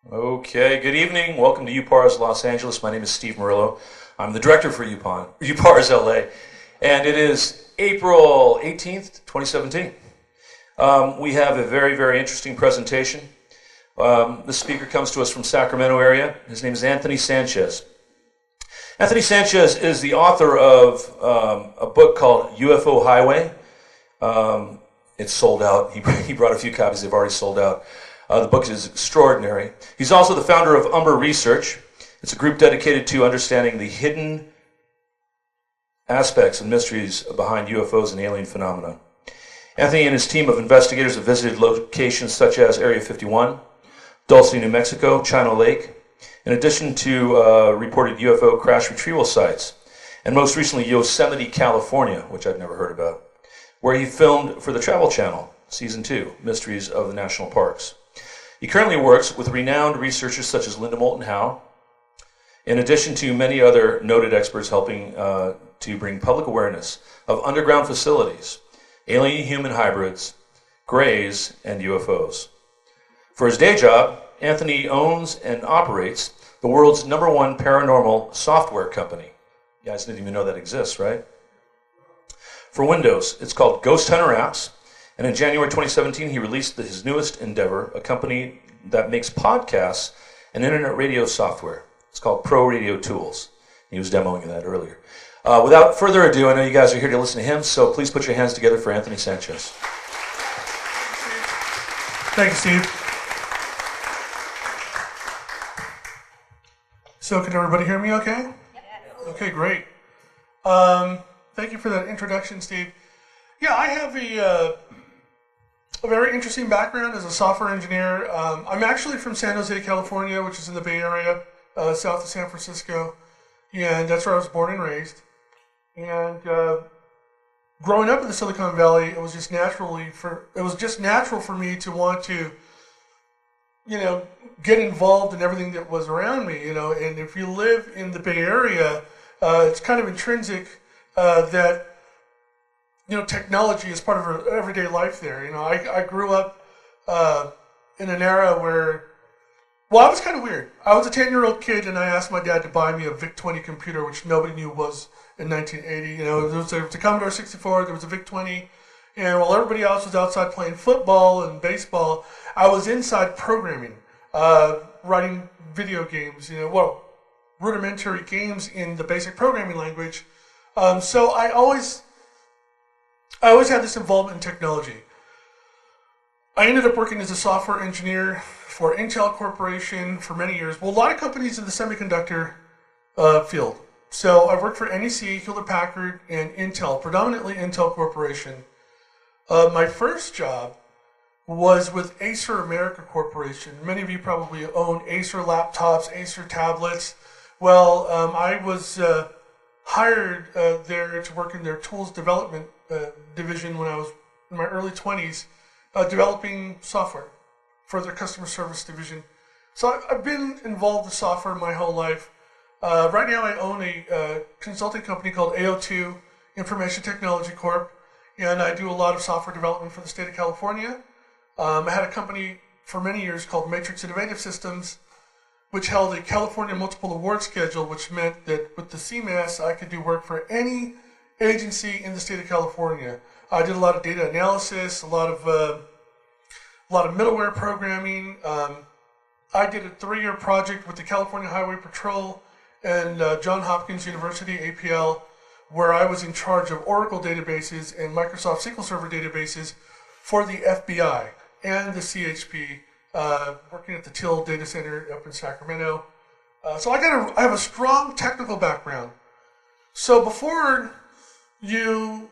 Okay, good evening. Welcome to UPARS Los Angeles. My name is Steve Murillo. I'm the director for UPARS LA, and it is April 18th, 2017. We have a very, very interesting presentation. The speaker comes to us from Sacramento area. His name is Anthony Sanchez. Anthony Sanchez is the author of a book called UFO Highway. It's sold out. He brought a few copies. They've already sold out. The book is extraordinary. He's also the founder of Umbra Research. It's a group dedicated to understanding the hidden aspects and mysteries behind UFOs and alien phenomena. Anthony and his team of investigators have visited locations such as Area 51, Dulce, New Mexico, Chino Lake, in addition to reported UFO crash retrieval sites, and most recently Yosemite, California, which I've never heard about, where he filmed for the Travel Channel, Season 2, Mysteries of the National Parks. He currently works with renowned researchers such as Linda Moulton Howe, in addition to many other noted experts helping to bring public awareness of underground facilities, alien-human hybrids, grays, and UFOs. For his day job, Anthony owns and operates the world's #1 paranormal software company. You guys didn't even know that exists, right? For Windows, it's called GHOSTHUNTERAPPS. And in January 2017, he released his newest endeavor, a company that makes podcasts and internet radio software. It's called Pro Radio Tools. He was demoing that earlier. Without further ado, I know you guys are here to listen to him, so please put your hands together for Anthony Sanchez. Thank you, Steve. So can everybody hear me okay? Yes. Okay, great. Thank you for that introduction, Steve. Yeah, I have a very interesting background as a software engineer. I'm actually from San Jose, California, which is in the Bay Area, south of San Francisco, and that's where I was born and raised. And growing up in the Silicon Valley, it was just natural for me to want to, get involved in everything that was around me. And if you live in the Bay Area, it's kind of intrinsic that technology is part of our everyday life there. I grew up in an era where, I was kind of weird. I was a 10-year-old kid, and I asked my dad to buy me a VIC-20 computer, which nobody knew was in 1980. There was a Commodore 64, there was a VIC-20, and while everybody else was outside playing football and baseball, I was inside programming, writing video games, rudimentary games in the basic programming language. So I always had this involvement in technology. I ended up working as a software engineer for Intel Corporation for many years. Well, a lot of companies in the semiconductor field. So I've worked for NEC, Hewlett-Packard, and Intel, predominantly Intel Corporation. My first job was with Acer America Corporation. Many of you probably own Acer laptops, Acer tablets. Well, I was hired there to work in their tools development division when I was in my early 20s, developing software for their customer service division. So I've been involved with software my whole life. Right now I own a consulting company called AO2 Information Technology Corp, and I do a lot of software development for the state of California. I had a company for many years called Matrix Innovative Systems, which held a California multiple award schedule, which meant that with the CMAS, I could do work for any agency in the state of California. I did a lot of data analysis, a lot of middleware programming. I did a 3-year project with the California Highway Patrol and Johns Hopkins University, APL, where I was in charge of Oracle databases and Microsoft SQL Server databases for the FBI and the CHP, working at the Till Data Center up in Sacramento. So I have a strong technical background. So before you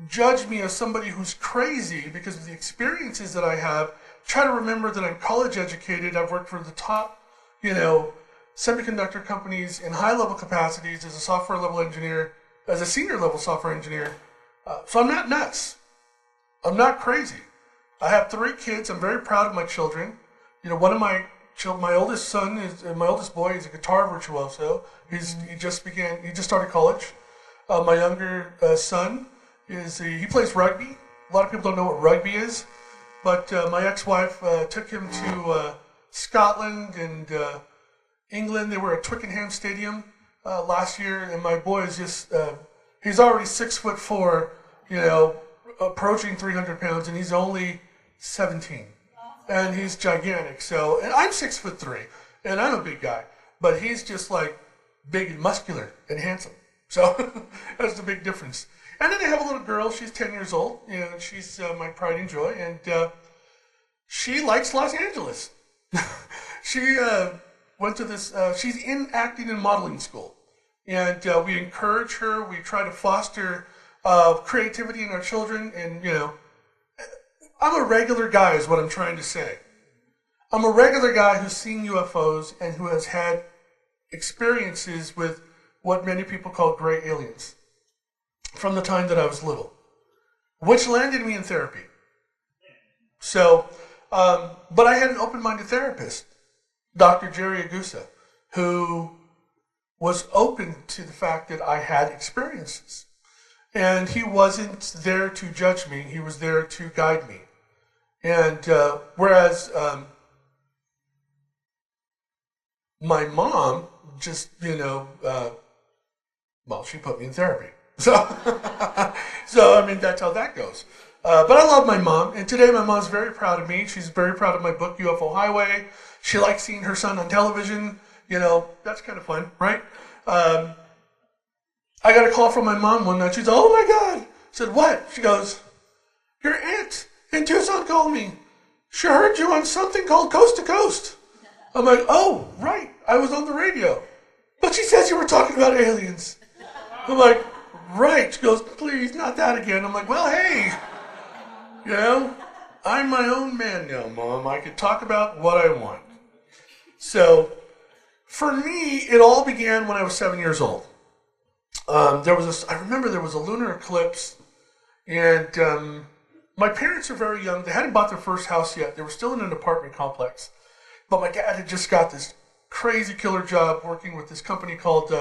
judge me as somebody who's crazy because of the experiences that I have, try to remember that I'm college educated. I've worked for the top, semiconductor companies in high-level capacities as a software level engineer, as a senior level software engineer. So I'm not nuts. I'm not crazy. I have 3 kids. I'm very proud of my children. One of my oldest my oldest boy is a guitar virtuoso. He just started college. My younger son he plays rugby. A lot of people don't know what rugby is, but my ex-wife took him to Scotland and England. They were at Twickenham Stadium last year, and my boy is just—he's already 6'4", approaching 300 pounds, and he's only 17, and he's gigantic. So, and I'm 6'3", and I'm a big guy, but he's just like big and muscular and handsome. So that's the big difference. And then I have a little girl. She's 10 years old. She's my pride and joy, and she likes Los Angeles. She went to this. She's in acting and modeling school, and we encourage her. We try to foster creativity in our children, and I'm a regular guy, is what I'm trying to say. I'm a regular guy who's seen UFOs and who has had experiences with what many people call gray aliens from the time that I was little, which landed me in therapy. So, but I had an open-minded therapist, Dr. Jerry Agusa, who was open to the fact that I had experiences. And he wasn't there to judge me, he was there to guide me. And whereas my mom just, she put me in therapy. So, I mean, that's how that goes. But I love my mom, and today my mom's very proud of me. She's very proud of my book, UFO Highway. She likes seeing her son on television. That's kind of fun, right? I got a call from my mom one night. She said, "Oh my God." I said, "What?" She goes, "Your aunt in Tucson called me. She heard you on something called Coast to Coast." I'm like, "Oh, right. I was on the radio. But she says you were talking about aliens." I'm like, "Right." She goes, "Please, not that again." I'm like, "Well, hey, I'm my own man now, Mom. I can talk about what I want." So, for me, it all began when I was 7 years old. I remember there was a lunar eclipse, and my parents were very young. They hadn't bought their first house yet. They were still in an apartment complex. But my dad had just got this crazy killer job working with this company called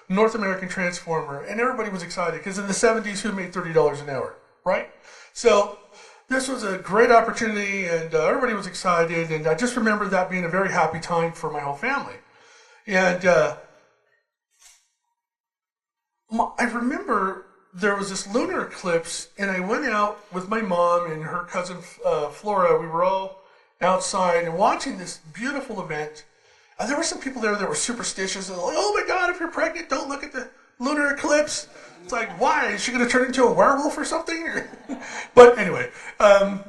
North American Transformer, and everybody was excited because in the 70s, who made $30 an hour, right? So this was a great opportunity, and everybody was excited, and I just remember that being a very happy time for my whole family. And I remember there was this lunar eclipse, and I went out with my mom and her cousin Flora. We were all outside and watching this beautiful event. And there were some people there that were superstitious and like, "Oh my God, if you're pregnant, don't look at the lunar eclipse." It's like, why? Is she going to turn into a werewolf or something? But anyway, I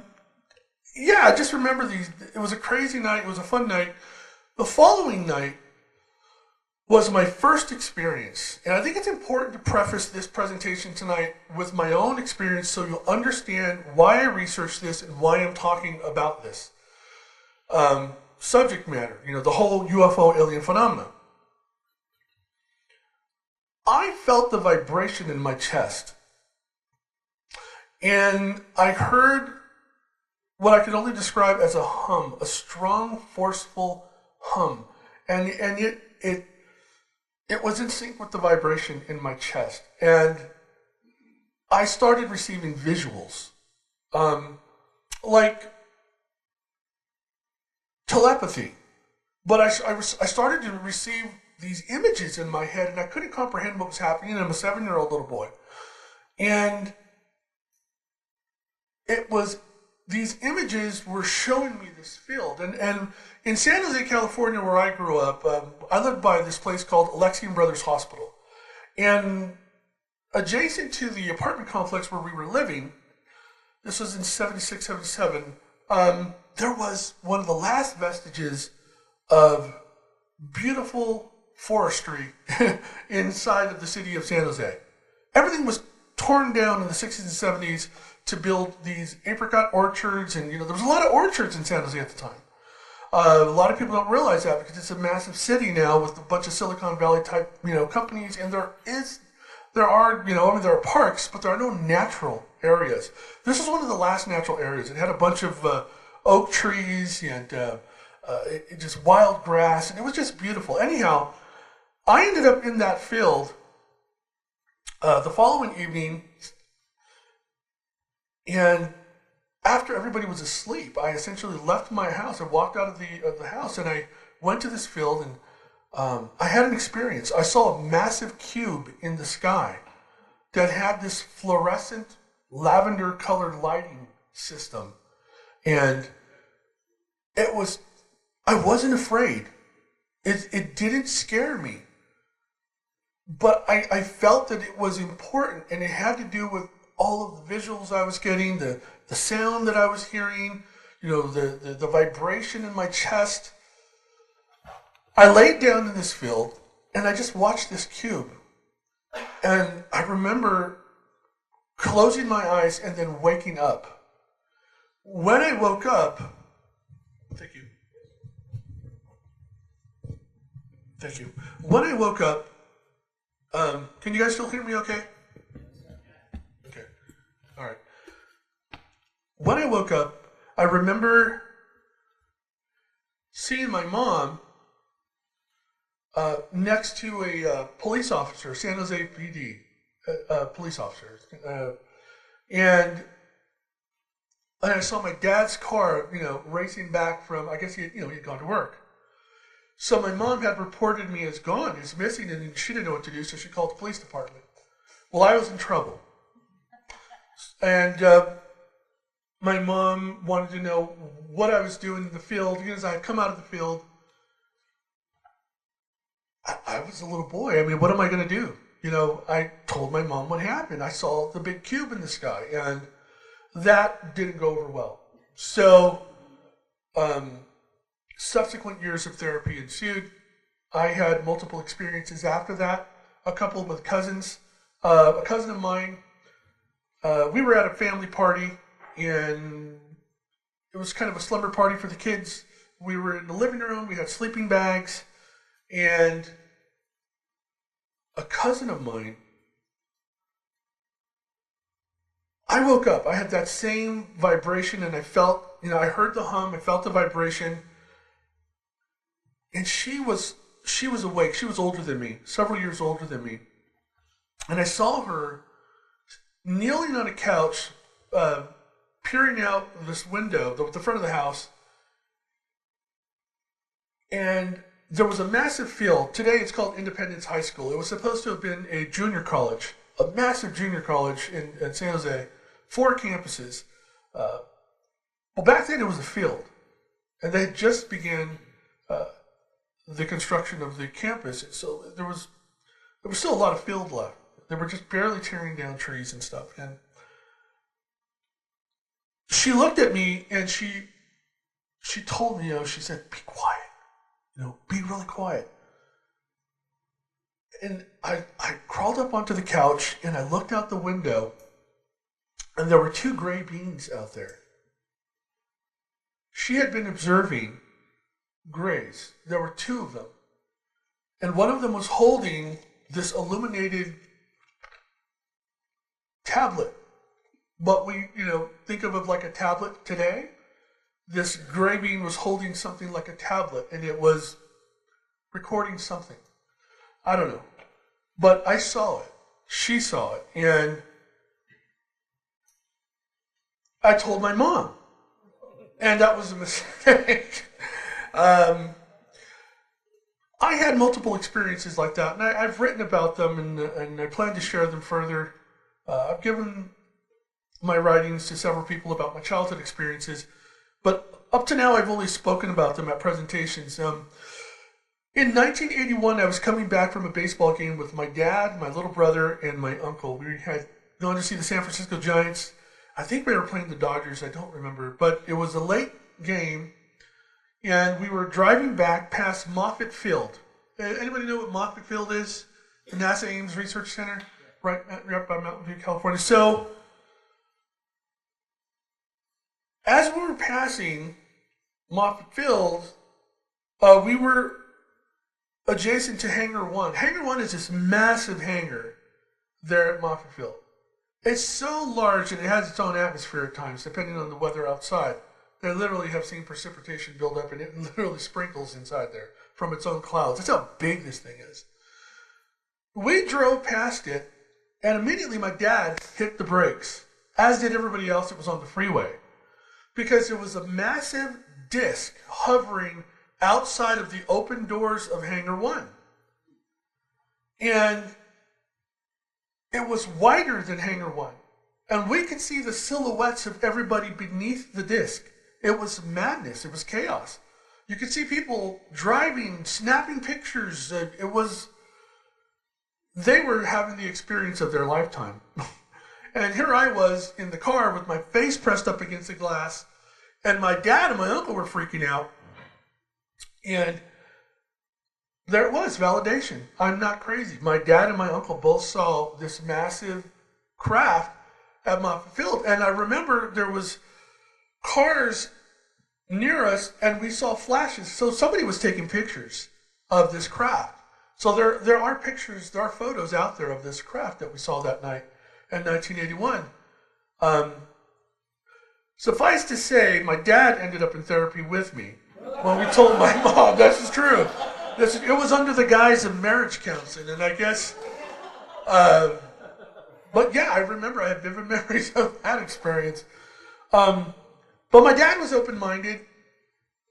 just remember these. It was a crazy night. It was a fun night. The following night was my first experience. And I think it's important to preface this presentation tonight with my own experience so you'll understand why I researched this and why I'm talking about this subject matter, the whole UFO alien phenomenon. I felt the vibration in my chest. And I heard what I could only describe as a hum, a strong, forceful hum. And it was in sync with the vibration in my chest. And I started receiving visuals, like telepathy. But I started to receive these images in my head, and I couldn't comprehend what was happening. I'm a 7-year-old little boy. And these images were showing me this field. And in San Jose, California, where I grew up, I lived by this place called Alexian Brothers Hospital. And adjacent to the apartment complex where we were living, this was in 76, 77, there was one of the last vestiges of beautiful forestry inside of the city of San Jose. Everything was torn down in the 60s and 70s to build these apricot orchards, and there was a lot of orchards in San Jose at the time. A lot of people don't realize that because it's a massive city now with a bunch of Silicon Valley type companies, and there are parks, but there are no natural areas. This is one of the last natural areas. It had a bunch of oak trees and just wild grass, and it was just beautiful. Anyhow, I ended up in that field the following evening, and after everybody was asleep, I essentially left my house. I walked out of the house and I went to this field, and I had an experience. I saw a massive cube in the sky that had this fluorescent lavender colored lighting system. And I wasn't afraid. It didn't scare me. But I felt that it was important, and it had to do with all of the visuals I was getting, the sound that I was hearing, the vibration in my chest. I laid down in this field, and I just watched this cube. And I remember closing my eyes and then waking up. When I woke up, thank you. Thank you. When I woke up, can you guys still hear me okay? Okay. All right. When I woke up, I remember seeing my mom next to a police officer, San Jose PD police officer. And I saw my dad's car, racing back from, I guess he'd gone to work. So my mom had reported me as gone, as missing, and she didn't know what to do, so she called the police department. Well, I was in trouble. And my mom wanted to know what I was doing in the field. Because I had come out of the field, I was a little boy. I mean, what am I going to do? I told my mom what happened. I saw the big cube in the sky, and that didn't go over well. So, subsequent years of therapy ensued. I had multiple experiences after that, a couple with cousins. A cousin of mine, we were at a family party, and it was kind of a slumber party for the kids. We were in the living room, we had sleeping bags, and a cousin of mine, I woke up, I had that same vibration, and I felt, I heard the hum, I felt the vibration, and she was awake. She was older than me, several years older than me. And I saw her kneeling on a couch, peering out this window, the front of the house. And there was a massive field. Today it's called Independence High School. It was supposed to have been a junior college, a massive junior college in San Jose, 4 campuses. Well, back then it was a field. And they had just began the construction of the campus. So there was still a lot of field left. They were just barely tearing down trees and stuff. And she looked at me and she told me, she said, "Be quiet, be really quiet." And I crawled up onto the couch and I looked out the window, and there were 2 gray beings out there. She had been observing grays. There were 2 of them. And one of them was holding this illuminated tablet. What we, think of it like a tablet today. This gray being was holding something like a tablet, and it was recording something. I don't know. But I saw it. She saw it. And I told my mom. And that was a mistake. I had multiple experiences like that, and I've written about them, and I plan to share them further. I've given my writings to several people about my childhood experiences, but up to now I've only spoken about them at presentations. In 1981, I was coming back from a baseball game with my dad, my little brother, and my uncle. We had gone to see the San Francisco Giants. I think we were playing the Dodgers, I don't remember, but it was a late game, and we were driving back past Moffett Field. Anybody know what Moffett Field is? The NASA Ames Research Center, right by Mountain View, California. So, as we were passing Moffett Field, we were adjacent to Hangar 1. Hangar 1 is this massive hangar there at Moffett Field. It's so large and it has its own atmosphere at times, depending on the weather outside. They literally have seen precipitation build up, and it literally sprinkles inside there from its own clouds. That's how big this thing is. We drove past it, and immediately my dad hit the brakes, as did everybody else that was on the freeway. because it was a massive disc hovering outside of the open doors of Hangar 1. And it was wider than Hangar 1. And we could see the silhouettes of everybody beneath the disc. It was madness. It was chaos. You could see people driving, snapping pictures. They were having the experience of their lifetime. And here I was in the car with my face pressed up against the glass, and my dad and my uncle were freaking out. And there it was, validation. I'm not crazy. My dad and my uncle both saw this massive craft at Moffett Field. And I remember there was cars near us, and we saw flashes. So somebody was taking pictures of this craft. So there are pictures, there are photos out there of this craft that we saw that night in 1981. Suffice to say, my dad ended up in therapy with me when we told my mom. This is true. It was under the guise of marriage counseling, and I guess, but yeah, I remember I have vivid memories of that experience. But my dad was open-minded,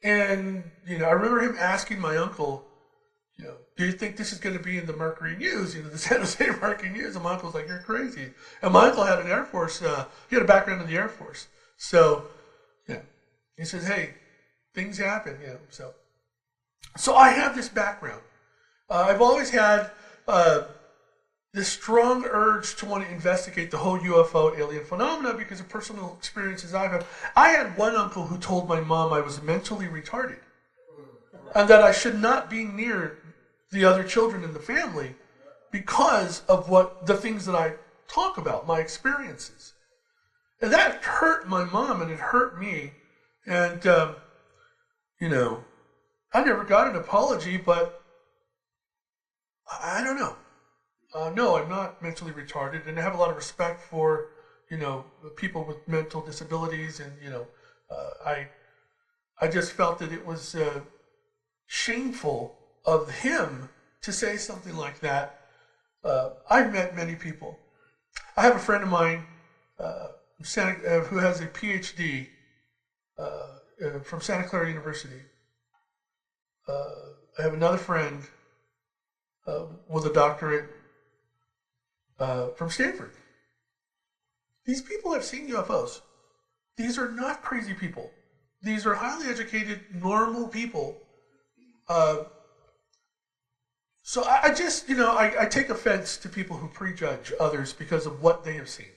and I remember him asking my uncle, do you think this is going to be in the Mercury News, the San Jose Mercury News? And my uncle was like, you're crazy. And my uncle had an Air Force, he had a background in the Air Force. So, he says, hey, things happen, So I have this background. I've always had this strong urge to want to investigate the whole UFO alien phenomena because of personal experiences I've had. I had one uncle who told my mom I was mentally retarded and that I should not be near the other children in the family because of the things that I talk about, my experiences. And that hurt my mom and it hurt me. And, I never got an apology, but I don't know. No, I'm not mentally retarded, and I have a lot of respect for, people with mental disabilities, and, I just felt that it was shameful of him to say something like that. I've met many people. I have a friend of mine who has a PhD from Santa Clara University. I have another friend with a doctorate from Stanford. These people have seen UFOs. These are not crazy people. These are highly educated, normal people. So I just, I take offense to people who prejudge others because of what they have seen.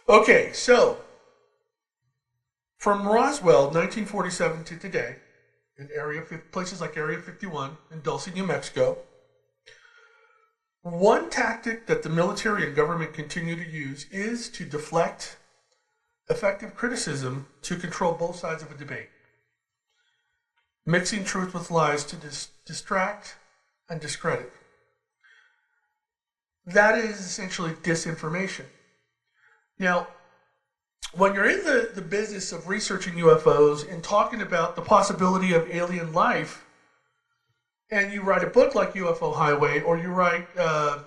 Okay, so from Roswell, 1947 to today, in places like Area 51 in Dulce, New Mexico, one tactic that the military and government continue to use is to deflect effective criticism to control both sides of a debate, mixing truth with lies to distract and discredit. That is essentially disinformation. Now, when you're in the business of researching UFOs and talking about the possibility of alien life, and you write a book like UFO Highway, or you write a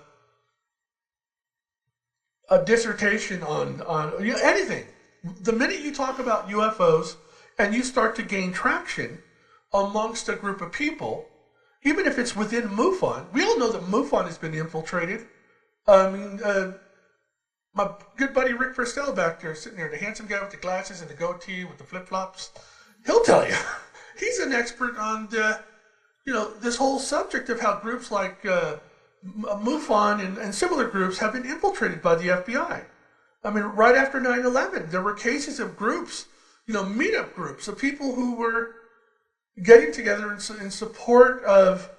dissertation on anything, the minute you talk about UFOs and you start to gain traction amongst a group of people, even if it's within MUFON, we all know that MUFON has been infiltrated. I mean, my good buddy Rick Fristel back there, sitting there, the handsome guy with the glasses and the goatee with the flip-flops, he'll tell you. He's an expert on this whole subject of how groups like MUFON and similar groups have been infiltrated by the FBI. I mean, right after 9/11, there were cases of groups, meetup groups of people who were getting together in support of,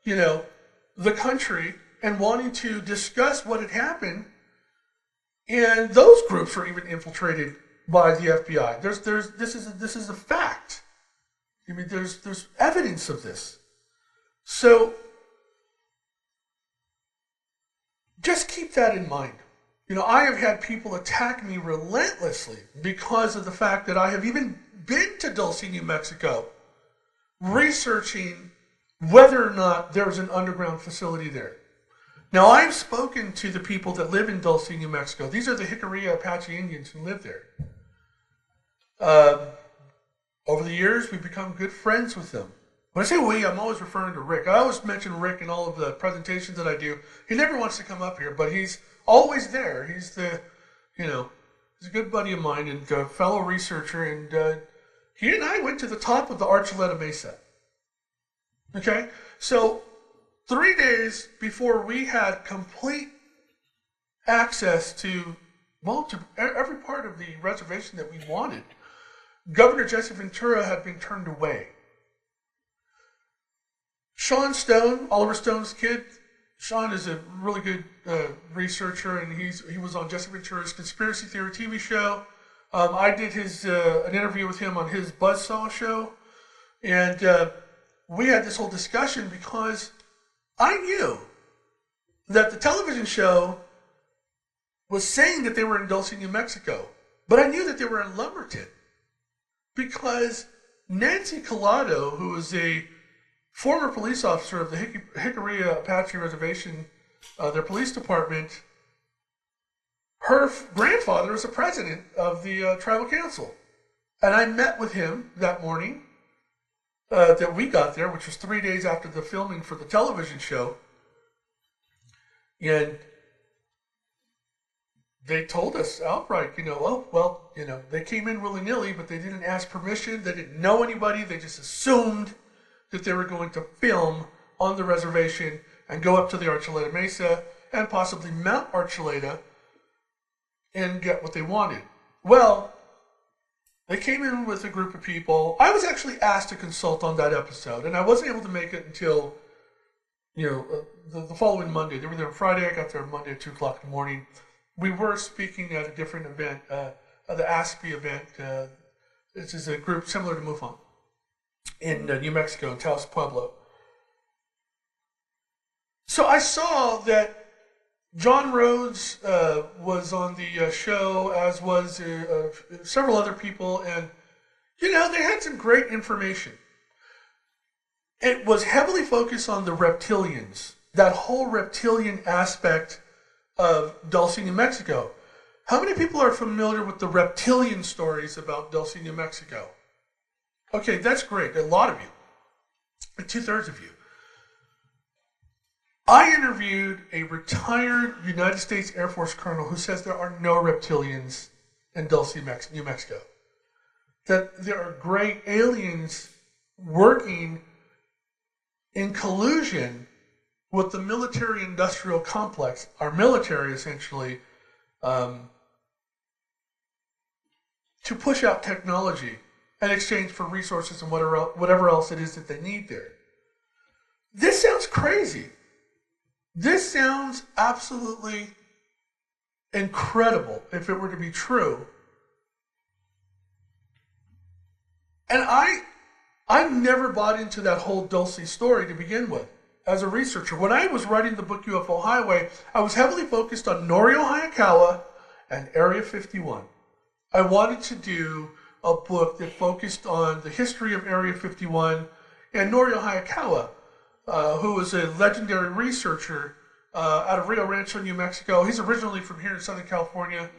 the country and wanting to discuss what had happened. And those groups were even infiltrated by the FBI. This is a fact. I mean, there's evidence of this. So just keep that in mind. I have had people attack me relentlessly because of the fact that I have even been to Dulce, New Mexico, researching whether or not there's an underground facility there. Now, I've spoken to the people that live in Dulce, New Mexico. These are the Jicarilla Apache Indians who live there. Um, Over the years, we've become good friends with them. When I say we, I'm always referring to Rick. I always mention Rick in all of the presentations that I do. He never wants to come up here, but he's always there. He's he's a good buddy of mine and a fellow researcher, and he and I went to the top of the Archuleta Mesa. Okay? So 3 days before we had complete access to every part of the reservation that we wanted, Governor Jesse Ventura had been turned away. Sean Stone, Oliver Stone's kid, Sean is a really good researcher, and he was on Jesse Ventura's conspiracy theory TV show. I did an interview with him on his Buzzsaw show, and we had this whole discussion because I knew that the television show was saying that they were in Dulce, New Mexico, but I knew that they were in Lumberton because Nancy Collado, who is a former police officer of the Hickory Apache Reservation, their police department, her grandfather was the president of the tribal council. And I met with him that morning that we got there, which was 3 days after the filming for the television show. And they told us outright, they came in willy-nilly, but they didn't ask permission. They didn't know anybody. They just assumed that they were going to film on the reservation and go up to the Archuleta Mesa and possibly mount Archuleta and get what they wanted. Well, they came in with a group of people. I was actually asked to consult on that episode, and I wasn't able to make it until, the following Monday. They were there on Friday. I got there Monday at 2 o'clock in the morning. We were speaking at a different event, the ASPE event. This is a group similar to MUFON in New Mexico, in Taos Pueblo. So I saw that John Rhodes was on the show, as was several other people, and, they had some great information. It was heavily focused on the reptilians, that whole reptilian aspect of Dulce, New Mexico. How many people are familiar with the reptilian stories about Dulce, New Mexico? Okay, that's great. A lot of you. 2/3 of you. I interviewed a retired United States Air Force colonel who says there are no reptilians in Dulce, New Mexico. That there are gray aliens working in collusion with the military-industrial complex, our military essentially, to push out technology in exchange for resources and whatever else it is that they need there. This sounds crazy. This sounds absolutely incredible if it were to be true. And I never bought into that whole Dulce story to begin with as a researcher. When I was writing the book UFO Highway, I was heavily focused on Norio Hayakawa and Area 51. I wanted to do a book that focused on the history of Area 51 and Norio Hayakawa, who was a legendary researcher out of Rio Rancho, New Mexico. He's originally from here in Southern California.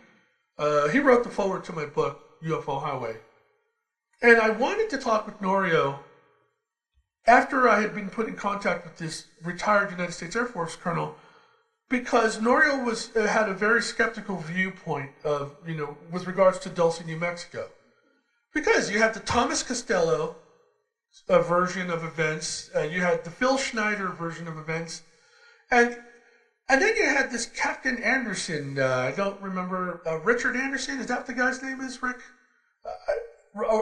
He wrote the foreword to my book, UFO Highway. And I wanted to talk with Norio after I had been put in contact with this retired United States Air Force colonel, because Norio had a very skeptical viewpoint of, with regards to Dulce, New Mexico. Because you had the Thomas Costello version of events, you had the Phil Schneider version of events, and then you had this Captain Anderson, I don't remember, Richard Anderson, is that what the guy's name is, Rick?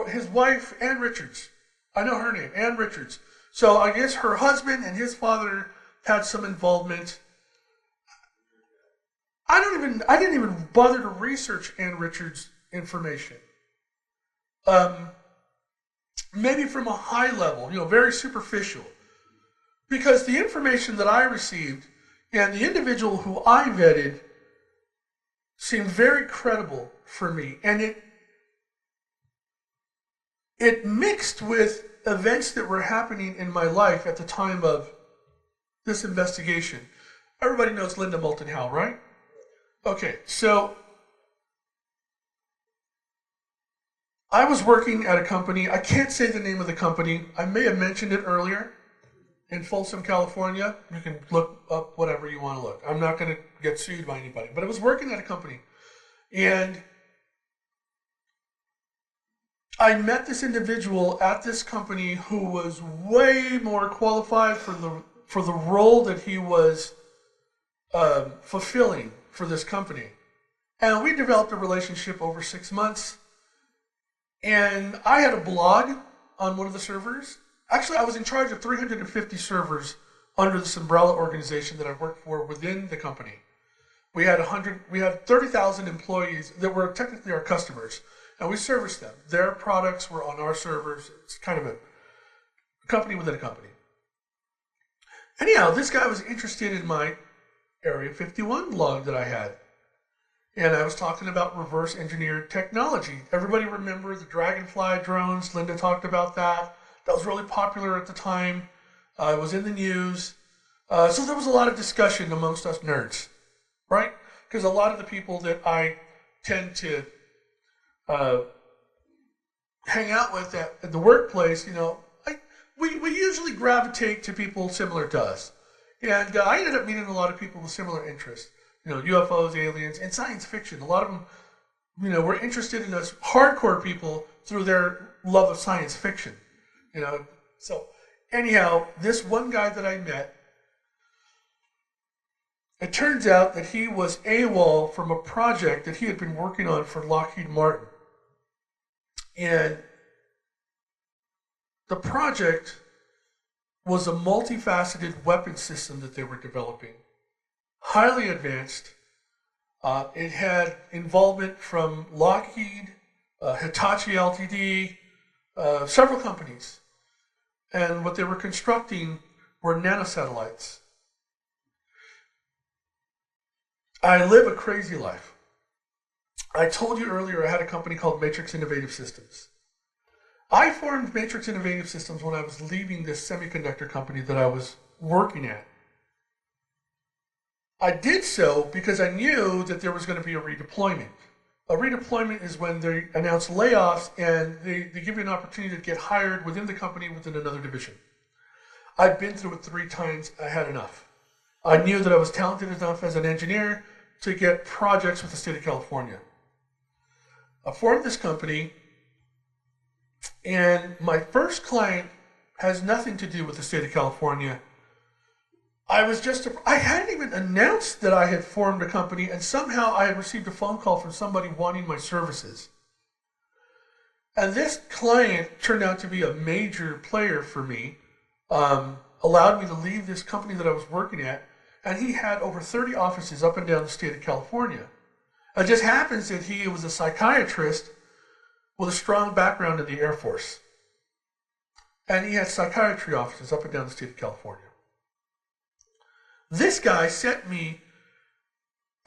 His wife, Ann Richards. I know her name, Ann Richards. So I guess her husband and his father had some involvement. I didn't even bother to research Ann Richards' information. Maybe from a high level, very superficial. Because the information that I received and the individual who I vetted seemed very credible for me. And it mixed with events that were happening in my life at the time of this investigation. Everybody knows Linda Moulton Howe, right? Okay, so I was working at a company. I can't say the name of the company. I may have mentioned it earlier. In Folsom, California. You can look up whatever you want to look. I'm not going to get sued by anybody. But I was working at a company. And I met this individual at this company who was way more qualified for the role that he was fulfilling for this company. And we developed a relationship over 6 months. And I had a blog on one of the servers. Actually, I was in charge of 350 servers under this umbrella organization that I worked for within the company. We had 30,000 employees that were technically our customers, and we serviced them. Their products were on our servers. It's kind of a company within a company. Anyhow, this guy was interested in my Area 51 log that I had. And I was talking about reverse engineered technology. Everybody remember the Dragonfly drones? Linda talked about that. That was really popular at the time. It was in the news. So there was a lot of discussion amongst us nerds, right? Because a lot of the people that I tend to hang out with at the workplace, we usually gravitate to people similar to us. And I ended up meeting a lot of people with similar interests. UFOs, aliens, and science fiction. A lot of them, were interested in us hardcore people through their love of science fiction. So anyhow, this one guy that I met, it turns out that he was AWOL from a project that he had been working on for Lockheed Martin. And the project was a multifaceted weapon system that they were developing. Highly advanced. It had involvement from Lockheed, Hitachi Ltd., several companies. And what they were constructing were nanosatellites. I live a crazy life. I told you earlier I had a company called Matrix Innovative Systems. I formed Matrix Innovative Systems when I was leaving this semiconductor company that I was working at. I did so because I knew that there was going to be a redeployment. A redeployment is when they announce layoffs and they give you an opportunity to get hired within the company within another division. I'd been through it 3 times. I had enough. I knew that I was talented enough as an engineer to get projects with the state of California. I formed this company, and my first client has nothing to do with the state of California. I hadn't even announced that I had formed a company, and somehow I had received a phone call from somebody wanting my services. And this client turned out to be a major player for me, allowed me to leave this company that I was working at, and he had over 30 offices up and down the state of California. It just happens that he was a psychiatrist with a strong background in the Air Force. And he had psychiatry offices up and down the state of California. This guy sent me,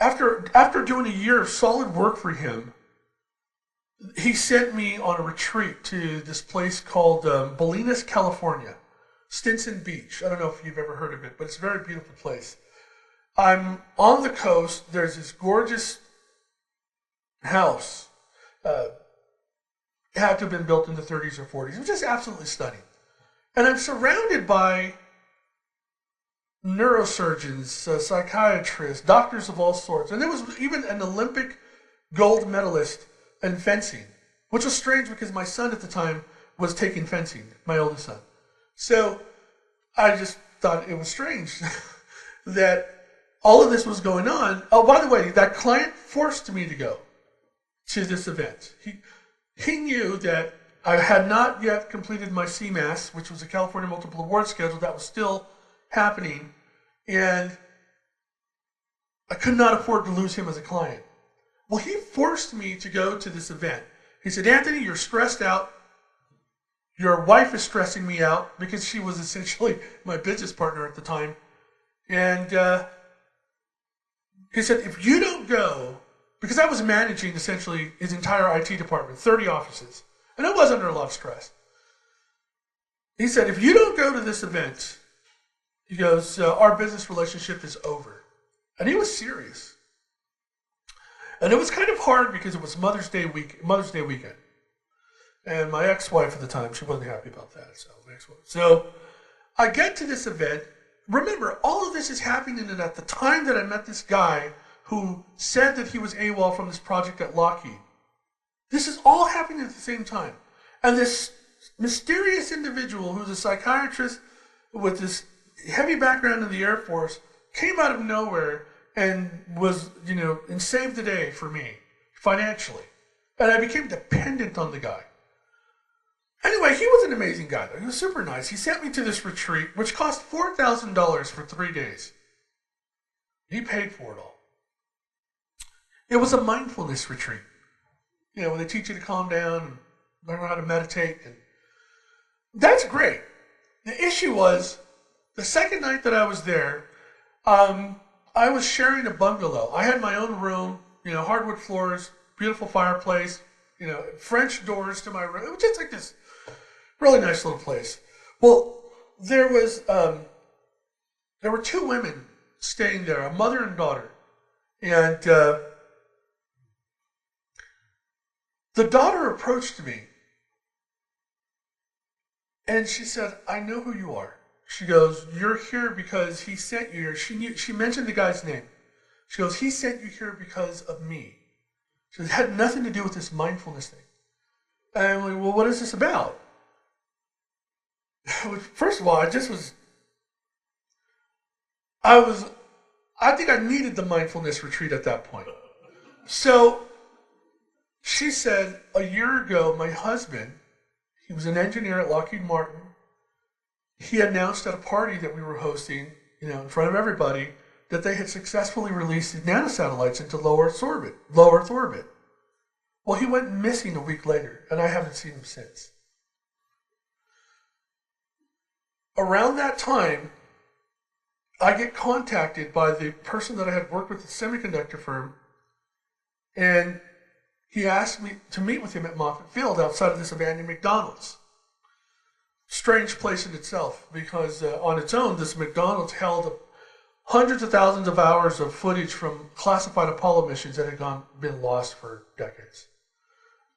after doing a year of solid work for him, he sent me on a retreat to this place called Bolinas, California, Stinson Beach. I don't know if you've ever heard of it, but it's a very beautiful place. I'm on the coast. There's this gorgeous house. Had to have been built in the 30s or 40s. It was just absolutely stunning. And I'm surrounded by neurosurgeons, psychiatrists, doctors of all sorts. And there was even an Olympic gold medalist in fencing, which was strange because my son at the time was taking fencing, my oldest son. So I just thought it was strange that all of this was going on. Oh, by the way, that client forced me to go to this event. He knew that I had not yet completed my CMAS, which was a California Multiple Award Schedule. That was still happening. And I could not afford to lose him as a client. Well, he forced me to go to this event. He said, Anthony, you're stressed out. Your wife is stressing me out because she was essentially my business partner at the time. And he said, if you don't go, because I was managing essentially his entire IT department, 30 offices, and I was under a lot of stress. He said, if you don't go to this event, he goes, our business relationship is over. And he was serious. And it was kind of hard because it was Mother's Day weekend. And my ex-wife at the time, she wasn't happy about that. So, my ex-wife. So I get to this event. Remember, all of this is happening at the time that I met this guy who said that he was AWOL from this project at Lockheed. This is all happening at the same time. And this mysterious individual who's a psychiatrist with this heavy background in the Air Force came out of nowhere and was, and saved the day for me financially. And I became dependent on the guy. Anyway, he was an amazing guy, though. He was super nice. He sent me to this retreat, which cost $4,000 for 3 days. He paid for it all. It was a mindfulness retreat. When they teach you to calm down and learn how to meditate. And that's great. The issue was, the second night that I was there, I was sharing a bungalow. I had my own room, hardwood floors, beautiful fireplace, French doors to my room. It was just like this really nice little place. Well, there were 2 women staying there, a mother and daughter. And the daughter approached me and she said, "I know who you are." She goes, "You're here because he sent you here." She mentioned the guy's name. She goes, "He sent you here because of me." She goes, "It had nothing to do with this mindfulness thing." And I'm like, "Well, what is this about?" First of all, I think I needed the mindfulness retreat at that point. So she said, "A year ago, my husband, he was an engineer at Lockheed Martin. He announced at a party that we were hosting, in front of everybody, that they had successfully released the nanosatellites into low Earth orbit. Well, he went missing a week later, and I haven't seen him since." Around that time, I get contacted by the person that I had worked with at the semiconductor firm, and he asked me to meet with him at Moffett Field outside of this abandoned McDonald's. Strange place in itself, because on its own, this McDonald's held hundreds of thousands of hours of footage from classified Apollo missions that had been lost for decades.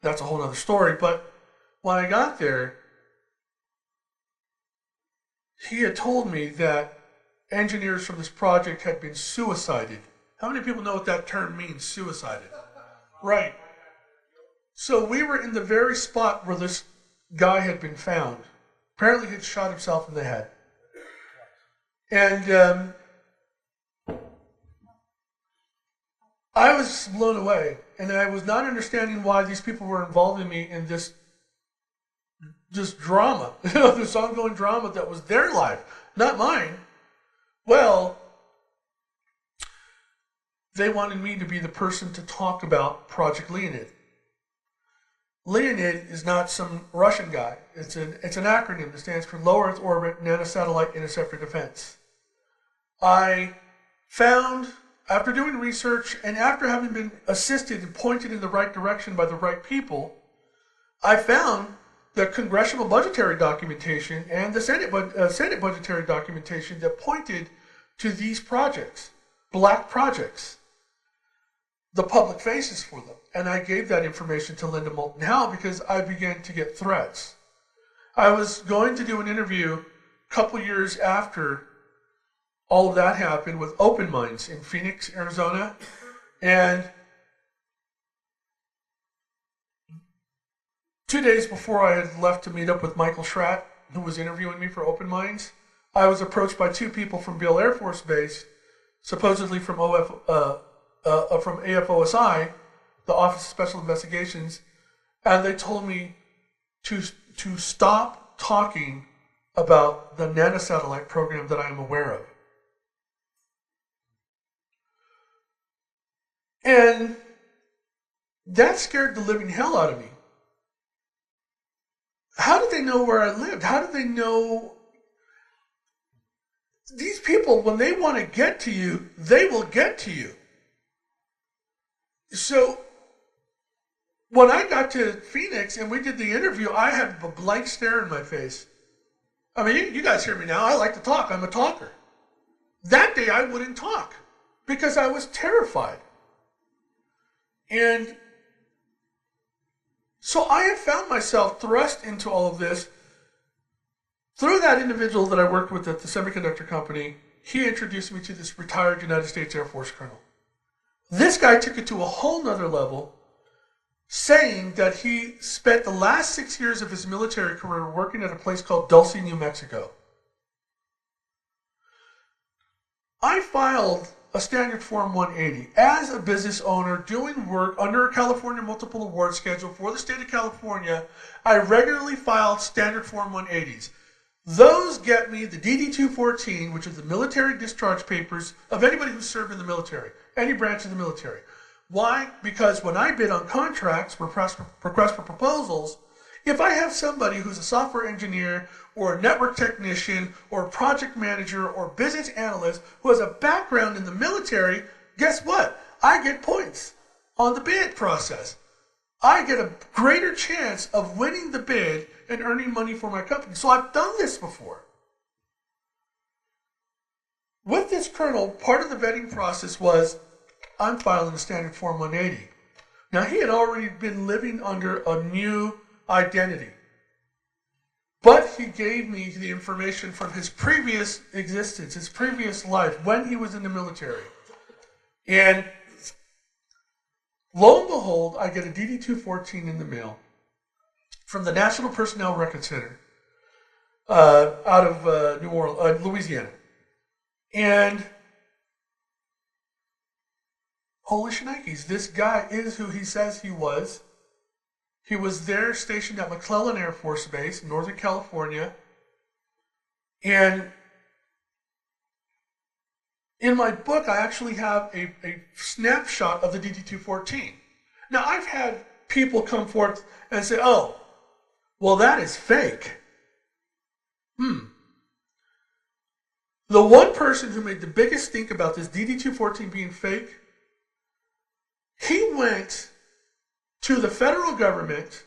That's a whole other story, but when I got there, he had told me that engineers from this project had been suicided. How many people know what that term means, suicided? Right. So we were in the very spot where this guy had been found. Apparently he had shot himself in the head. And I was blown away. And I was not understanding why these people were involving me in this drama. This ongoing drama that was their life, not mine. Well, they wanted me to be the person to talk about Project Leonid. Leonid is not some Russian guy. It's an acronym that stands for Low Earth Orbit Nanosatellite Interceptor Defense. I found, after doing research and after having been assisted and pointed in the right direction by the right people, I found the congressional budgetary documentation and the Senate budgetary documentation that pointed to these projects, black projects, the public faces for them. And I gave that information to Linda Moulton Howe because I began to get threats. I was going to do an interview a couple years after all of that happened with Open Minds in Phoenix, Arizona. And 2 days before I had left to meet up with Michael Schratt, who was interviewing me for Open Minds, I was approached by 2 people from Beale Air Force Base, supposedly from AFOSI, the Office of Special Investigations, and they told me to stop talking about the nanosatellite program that I am aware of. And that scared the living hell out of me. How did they know where I lived? How did they know? These people, when they want to get to you, they will get to you. So when I got to Phoenix and we did the interview, I had a blank stare in my face. I mean, you guys hear me now. I like to talk. I'm a talker. That day I wouldn't talk because I was terrified. And So I have found myself thrust into all of this through that individual that I worked with at the semiconductor company. He introduced me to this retired United States Air Force colonel. This guy took it to a whole nother level, saying that he spent the last 6 years of his military career working at a place called Dulce, New Mexico. I filed a standard Form 180 as a business owner doing work under a California multiple award schedule for the state of California. I regularly filed standard Form 180s. Those get me the DD-214, which is the military discharge papers of anybody who served in the military, any branch of the military. Why? Because when I bid on contracts, request for proposals, if I have somebody who's a software engineer or a network technician or a project manager or business analyst who has a background in the military, guess what? I get points on the bid process. I get a greater chance of winning the bid and earning money for my company. So I've done this before. With this colonel, part of the vetting process was I'm filing the standard Form 180. Now, he had already been living under a new identity, but he gave me the information from his previous existence, his previous life, when he was in the military. And lo and behold, I get a DD-214 in the mail from the National Personnel Record Center out of New Orleans, Louisiana. And holy shnikes, this guy is who he says he was. He was there stationed at McClellan Air Force Base, Northern California. And in my book, I actually have a snapshot of the DD-214. Now, I've had people come forth and say, oh, well, that is fake. The one person who made the biggest stink about this DD-214 being fake, he went to the federal government.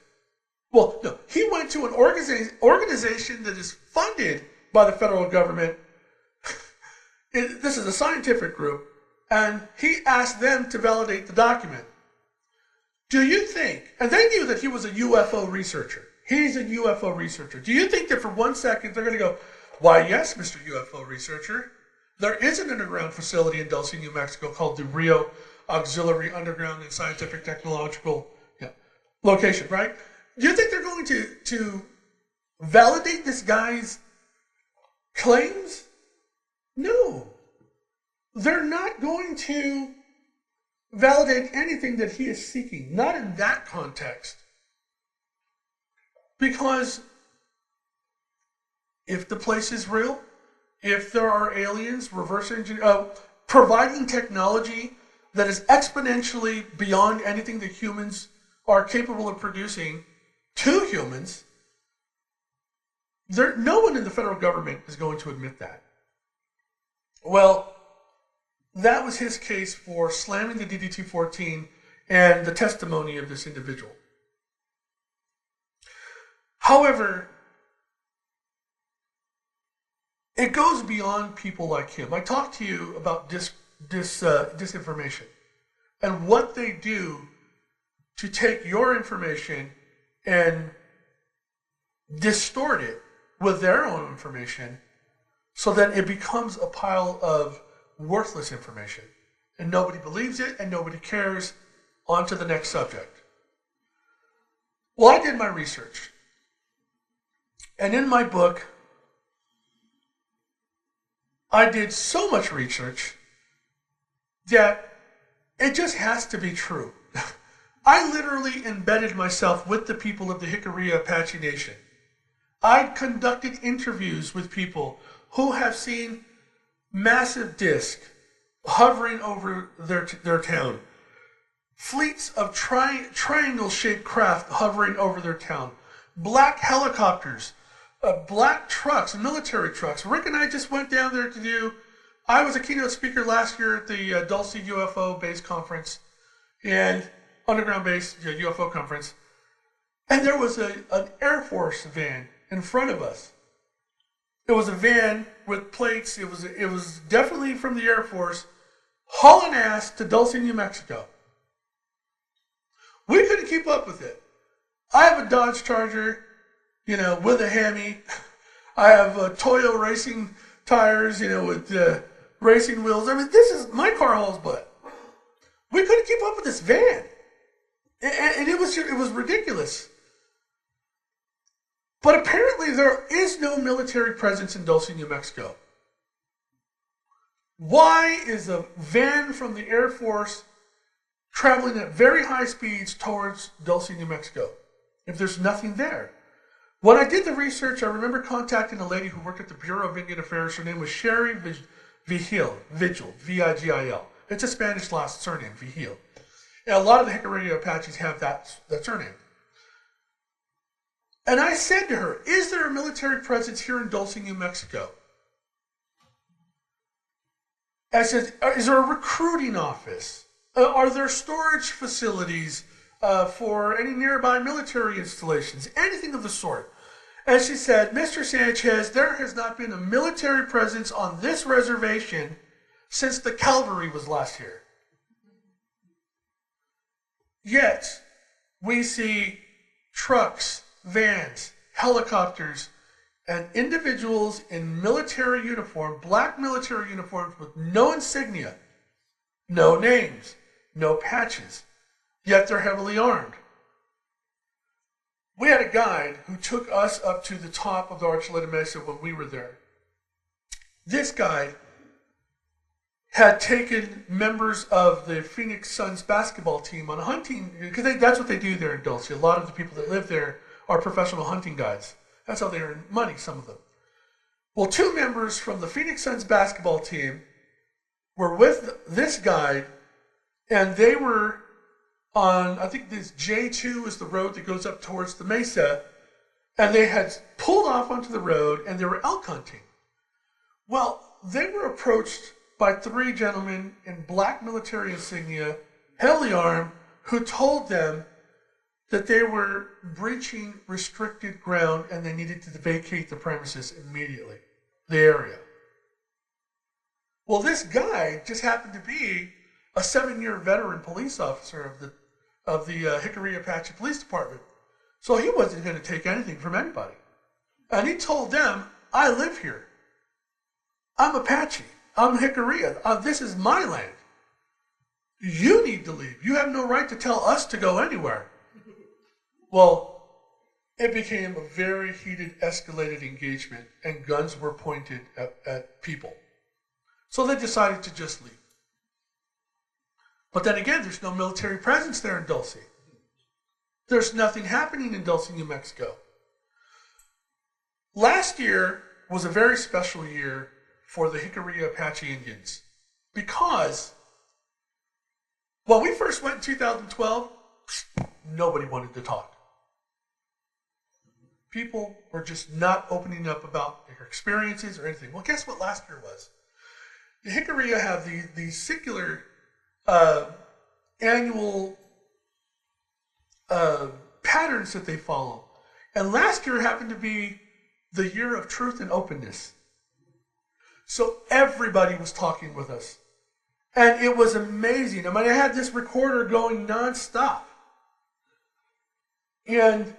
Well, no, he went to an organization that is funded by the federal government. This is a scientific group, and he asked them to validate the document. Do you think, and they knew that he was a UFO researcher. He's a UFO researcher. Do you think that for 1 second they're going to go, why, yes, Mr. UFO researcher, there is an underground facility in Dulce, New Mexico called the Rio Auxiliary Underground and Scientific Technological location, right? Do you think they're going to validate this guy's claims? No. They're not going to validate anything that he is seeking, not in that context. Because if the place is real, if there are aliens, providing technology that is exponentially beyond anything that humans are capable of producing to humans, no one in the federal government is going to admit that. Well, that was his case for slamming the DD-214 and the testimony of this individual. However, it goes beyond people like him. I talked to you about disinformation and what they do to take your information and distort it with their own information so that it becomes a pile of worthless information. And nobody believes it and nobody cares. On to the next subject. Well, I did my research. And in my book, I did so much research that it just has to be true. I literally embedded myself with the people of the Jicarilla Apache Nation. I conducted interviews with people who have seen massive discs hovering over their town, fleets of triangle-shaped craft hovering over their town, black helicopters, black trucks, military trucks. Rick and I just went down there I was a keynote speaker last year at the Dulce UFO base conference and underground base UFO conference. And there was an Air Force van in front of us. It was a van with plates. It was definitely from the Air Force, hauling ass to Dulce, New Mexico. We couldn't keep up with it. I have a Dodge Charger, with a Hemi. I have Toyo racing tires, with racing wheels. I mean, my car hauls butt. We couldn't keep up with this van. And it was ridiculous. But apparently there is no military presence in Dulce, New Mexico. Why is a van from the Air Force traveling at very high speeds towards Dulce, New Mexico, if there's nothing there? When I did the research, I remember contacting a lady who worked at the Bureau of Indian Affairs. Her name was Sherry Vigil, V-I-G-I-L. It's a Spanish last surname, Vigil. And a lot of the Jicarilla Apaches have that surname. And I said to her, is there a military presence here in Dulce, New Mexico? I said, is there a recruiting office? Are there storage facilities for any nearby military installations? Anything of the sort. And she said, Mr. Sanchez, there has not been a military presence on this reservation since the cavalry was last here. Yet, we see trucks, vans, helicopters, and individuals in military uniform, black military uniforms with no insignia, no names, no patches, yet they're heavily armed. We had a guide who took us up to the top of the Archuleta Mesa when we were there. This guide had taken members of the Phoenix Suns basketball team on a hunting, because that's what they do there in Dulce. A lot of the people that live there are professional hunting guides. That's how they earn money, some of them. Well, 2 members from the Phoenix Suns basketball team were with this guide, and they were on, I think this J2 is the road that goes up towards the mesa, and they had pulled off onto the road, and they were elk hunting. Well, they were approached by 3 gentlemen in black military insignia, heavily armed, who told them that they were breaching restricted ground and they needed to vacate the premises immediately, the area. Well, this guy just happened to be a 7-year veteran police officer of the Jicarilla Apache Police Department. So he wasn't going to take anything from anybody. And he told them, I live here. I'm Apache. I'm Jicarilla. This is my land. You need to leave. You have no right to tell us to go anywhere. Well, it became a very heated, escalated engagement, and guns were pointed at people. So they decided to just leave. But then again, there's no military presence there in Dulce. There's nothing happening in Dulce, New Mexico. Last year was a very special year for the Jicarilla Apache Indians because when we first went in 2012, nobody wanted to talk. People were just not opening up about their experiences or anything. Well, guess what last year was? The Jicarilla have these secular annual patterns that they follow. And last year happened to be the year of truth and openness. So everybody was talking with us. And it was amazing. I mean, I had this recorder going nonstop. And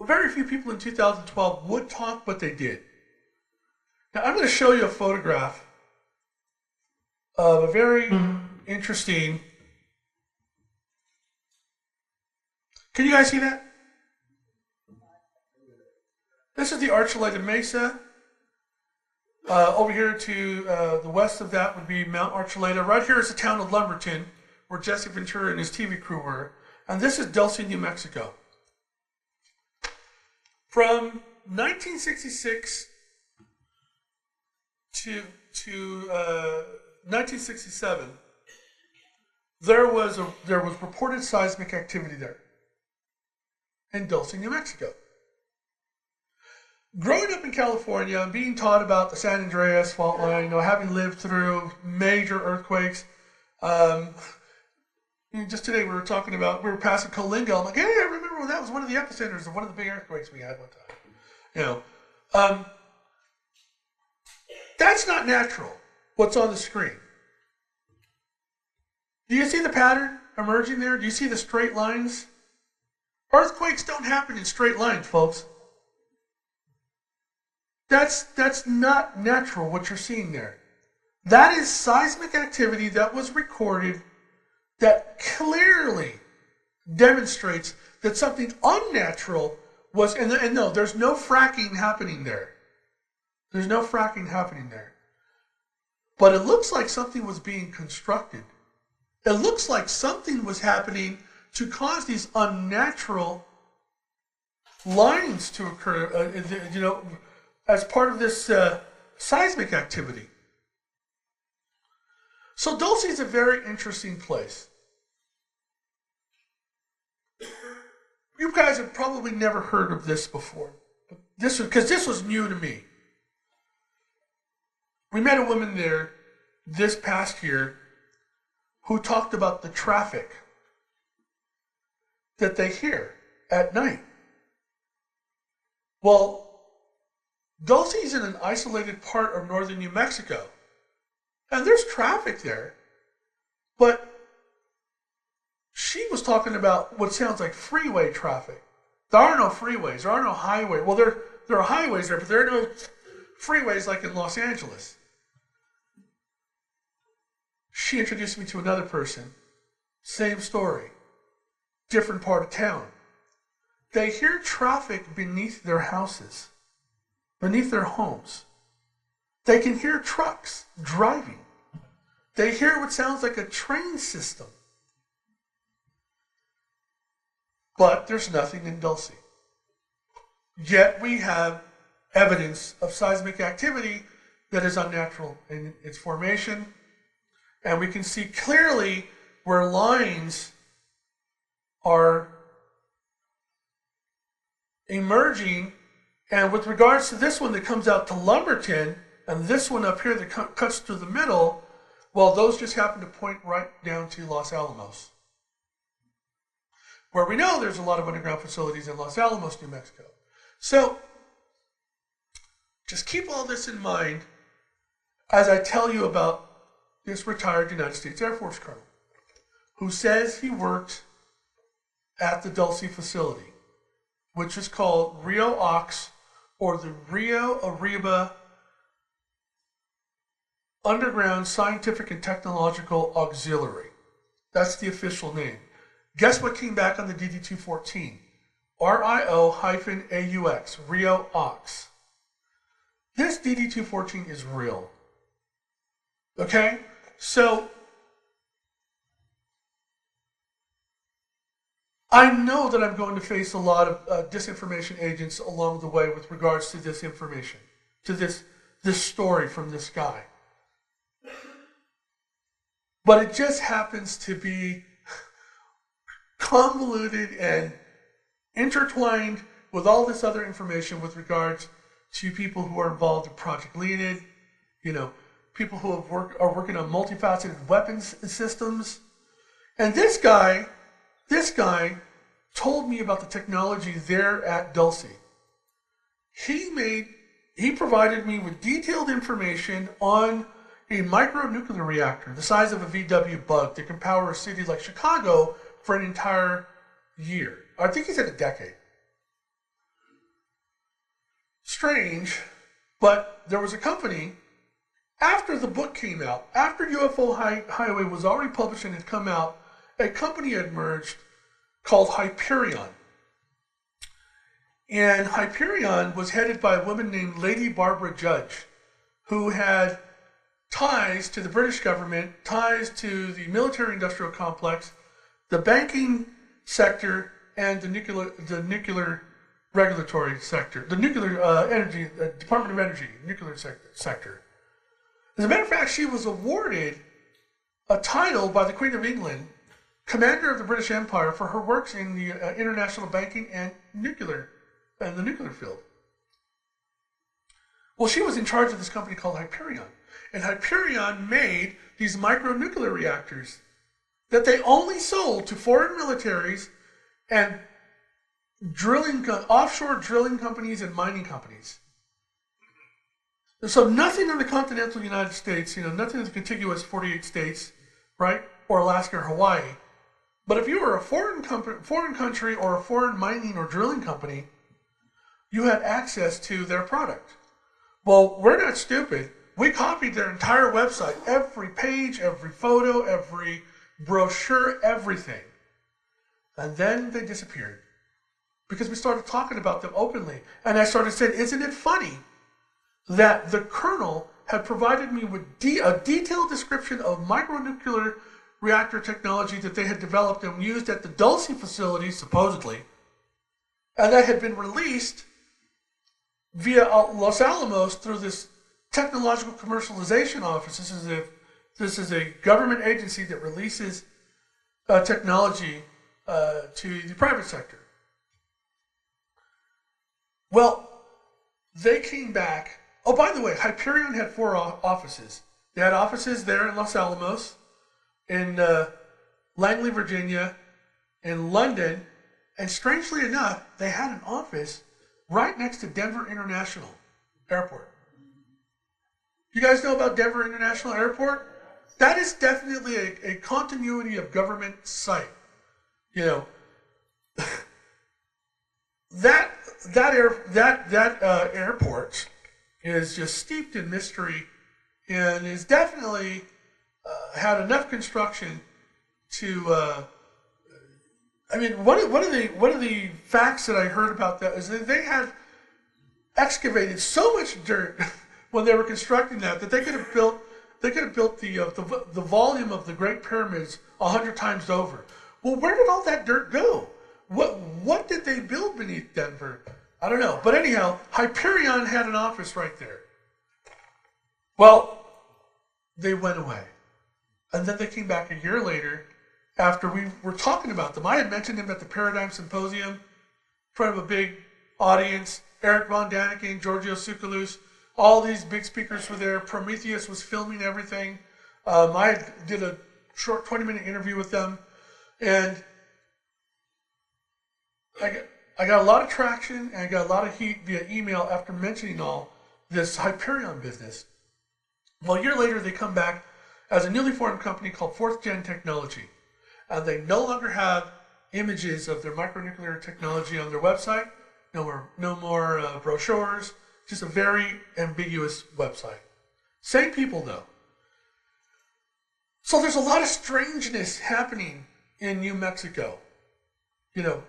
very few people in 2012 would talk, but they did. Now, I'm going to show you a photograph of a very interesting... Can you guys see that? This is the Archuleta Mesa. Over here to the west of that would be Mount Archuleta. Right here is the town of Lumberton, where Jesse Ventura and his TV crew were. And this is Dulce, New Mexico. From 1966 to 1967, there was reported seismic activity there in Dulce, New Mexico. Growing up in California and being taught about the San Andreas fault line, having lived through major earthquakes, just today we were passing Coalinga. I'm like, hey, I remember when that was one of the epicenters of one of the big earthquakes we had one time. That's not natural, what's on the screen. Do you see the pattern? emerging there? Do you see the straight lines? Earthquakes don't happen in straight lines, folks. That's not natural, what you're seeing there. That is seismic activity that was recorded that clearly demonstrates that something unnatural was, and no, there's no fracking happening there. There's no fracking happening there. But it looks like something was being constructed. It looks like something was happening to cause these unnatural lines to occur, as part of this seismic activity. So Dulce is a very interesting place. You guys have probably never heard of this before. Because this was new to me. We met a woman there this past year who talked about the traffic that they hear at night. Well, Dulce is in an isolated part of northern New Mexico. And there's traffic there. But she was talking about what sounds like freeway traffic. There are no freeways. There are no highways. Well, there are highways there, but there are no freeways like in Los Angeles. She introduced me to another person. Same story. Different part of town. They hear traffic beneath their houses, beneath their homes. They can hear trucks driving. They hear what sounds like a train system. But there's nothing in Dulce. Yet we have evidence of seismic activity that is unnatural in its formation. And we can see clearly where lines are emerging. And with regards to this one that comes out to Lumberton, and this one up here that cuts through the middle, well, those just happen to point right down to Los Alamos, where we know there's a lot of underground facilities in Los Alamos, New Mexico. So just keep all this in mind as I tell you about this retired United States Air Force colonel who says he worked at the Dulce facility, which is called Rio Ox, or the Rio Arriba Underground Scientific and Technological Auxiliary. That's the official name. Guess what came back on the DD-214? RIO-AUX, Rio Ox. This DD-214 is real. Okay? So, I know that I'm going to face a lot of disinformation agents along the way with regards to this information, to this story from this guy. But it just happens to be convoluted and intertwined with all this other information with regards to people who are involved in Project Leonid, people who are working on multifaceted weapons systems. And this guy told me about the technology there at Dulce. He provided me with detailed information on a micronuclear reactor the size of a VW Bug that can power a city like Chicago for an entire year. I think he said a decade. Strange, but there was a company, after the book came out, after UFO Highway was already published and had come out, a company had emerged called Hyperion. And Hyperion was headed by a woman named Lady Barbara Judge, who had ties to the British government, ties to the military-industrial complex, the banking sector, and the nuclear regulatory sector, the nuclear energy, Department of Energy, nuclear sector. As a matter of fact, she was awarded a title by the Queen of England, Commander of the British Empire, for her works in the international banking and the nuclear field. Well, she was in charge of this company called Hyperion. And Hyperion made these micronuclear reactors that they only sold to foreign militaries and offshore drilling companies and mining companies. So nothing in the continental United States, nothing in the contiguous 48 states, right, or Alaska or Hawaii, But if you were a foreign country or a foreign mining or drilling company, you had access to their product. Well, we're not stupid. We copied their entire website, every page, every photo, every brochure, everything. And then they disappeared because we started talking about them openly. And I started saying, isn't it funny that the colonel had provided me with a detailed description of micronuclear reactor technology that they had developed and used at the Dulce facility, supposedly, and that had been released via Los Alamos through this technological commercialization office. This is a government agency that releases technology to the private sector. Well, they came back. Oh, by the way, Hyperion had 4 offices. They had offices there in Los Alamos, in Langley, Virginia, in London, and strangely enough, they had an office right next to Denver International Airport. You guys know about Denver International Airport? That is definitely a continuity of government site. You know, that airport is just steeped in mystery and is definitely had enough construction to. I mean, one of the facts that I heard about that is that they had excavated so much dirt when they were constructing that they could have built the volume of the Great Pyramids 100 times over. Well, where did all that dirt go? What did they build beneath Denver? I don't know. But anyhow, Hyperion had an office right there. Well, they went away. And then they came back a year later after we were talking about them. I had mentioned them at the Paradigm Symposium in front of a big audience. Eric Von Daniken, Giorgio Tsoukalos, all these big speakers were there. Prometheus was filming everything. I did a short 20-minute interview with them. And I got a lot of traction and I got a lot of heat via email after mentioning all this Hyperion business. Well, a year later, they come back as a newly formed company called 4th Gen Technology. And they no longer have images of their micronuclear technology on their website. No more brochures. Just a very ambiguous website. Same people, though. So there's a lot of strangeness happening in New Mexico. You know,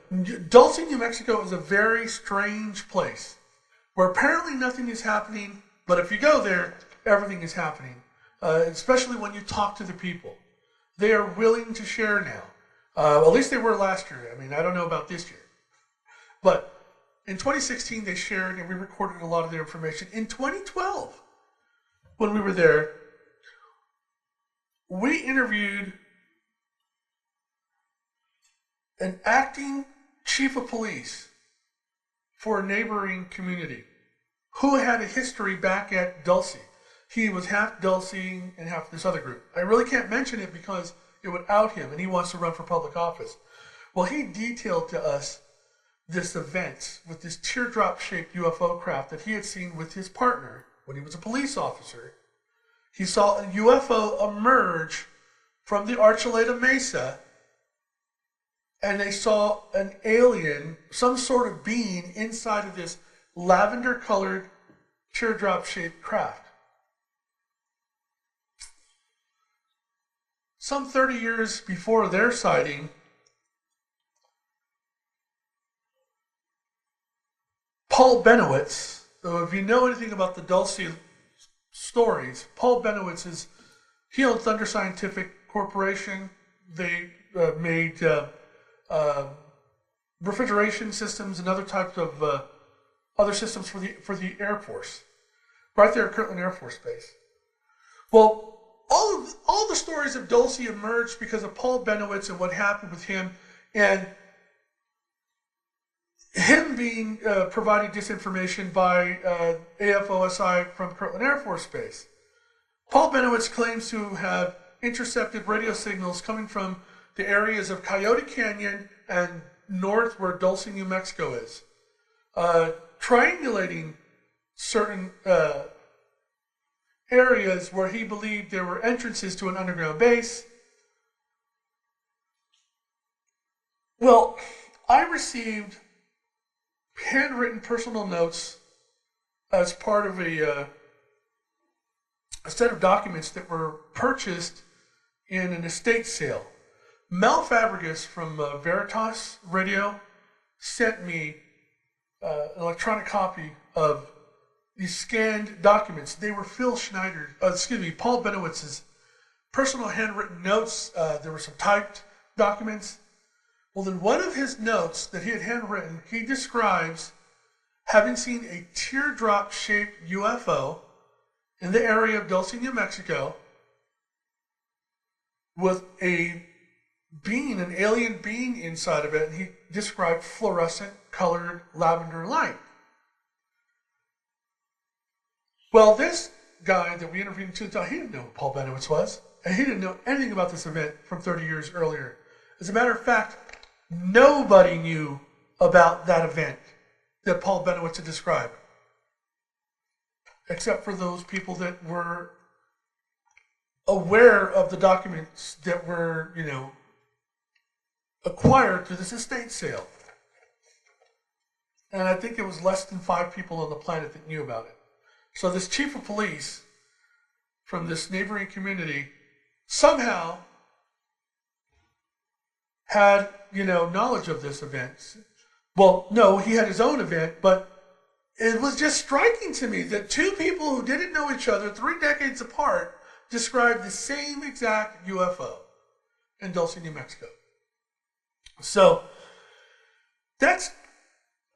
Dulce, New Mexico is a very strange place where apparently nothing is happening, but if you go there, everything is happening, especially when you talk to the people. They are willing to share now. At least they were last year. I mean, I don't know about this year. But in 2016, they shared and we recorded a lot of their information. In 2012, when we were there, we interviewed an acting chief of police for a neighboring community who had a history back at Dulce. He was half Dulce and half this other group. I really can't mention it because it would out him and he wants to run for public office. Well, he detailed to us this event with this teardrop-shaped UFO craft that he had seen with his partner when he was a police officer. He saw a UFO emerge from the Archuleta Mesa, and they saw an alien, some sort of being inside of this lavender-colored teardrop-shaped craft. Some 30 years before their sighting, Paul Benowitz, though if you know anything about the Dulce stories, Paul Benowitz he owned Thunder Scientific Corporation. They made refrigeration systems and other types of other systems for the Air Force, right there at Kirtland Air Force Base. Well, all the stories of Dulce emerged because of Paul Benowitz and what happened with him, and him being providing disinformation by AFOSI from Kirtland Air Force Base. Paul Benowitz claims to have intercepted radio signals coming from the areas of Coyote Canyon and north where Dulce, New Mexico is, triangulating certain areas where he believed there were entrances to an underground base. Well, I received handwritten personal notes as part of a set of documents that were purchased in an estate sale. Mel Fabregas from Veritas Radio sent me an electronic copy of these scanned documents. They were Paul Benowitz's personal handwritten notes. There were some typed documents. Well, in one of his notes that he had handwritten, he describes having seen a teardrop-shaped UFO in the area of Dulce, New Mexico, with an alien being inside of it, and he described fluorescent colored lavender light. Well, this guy that we interviewed in 2000, he didn't know who Paul Benowitz was, and he didn't know anything about this event from 30 years earlier. As a matter of fact, nobody knew about that event that Paul Benowitz had described, except for those people that were aware of the documents that were, acquired through this estate sale. And I think it was less than 5 people on the planet that knew about it. So this chief of police from this neighboring community somehow had, knowledge of this event. Well, no, he had his own event, but it was just striking to me that 2 people who didn't know each other 3 decades apart described the same exact UFO in Dulce, New Mexico. So that's,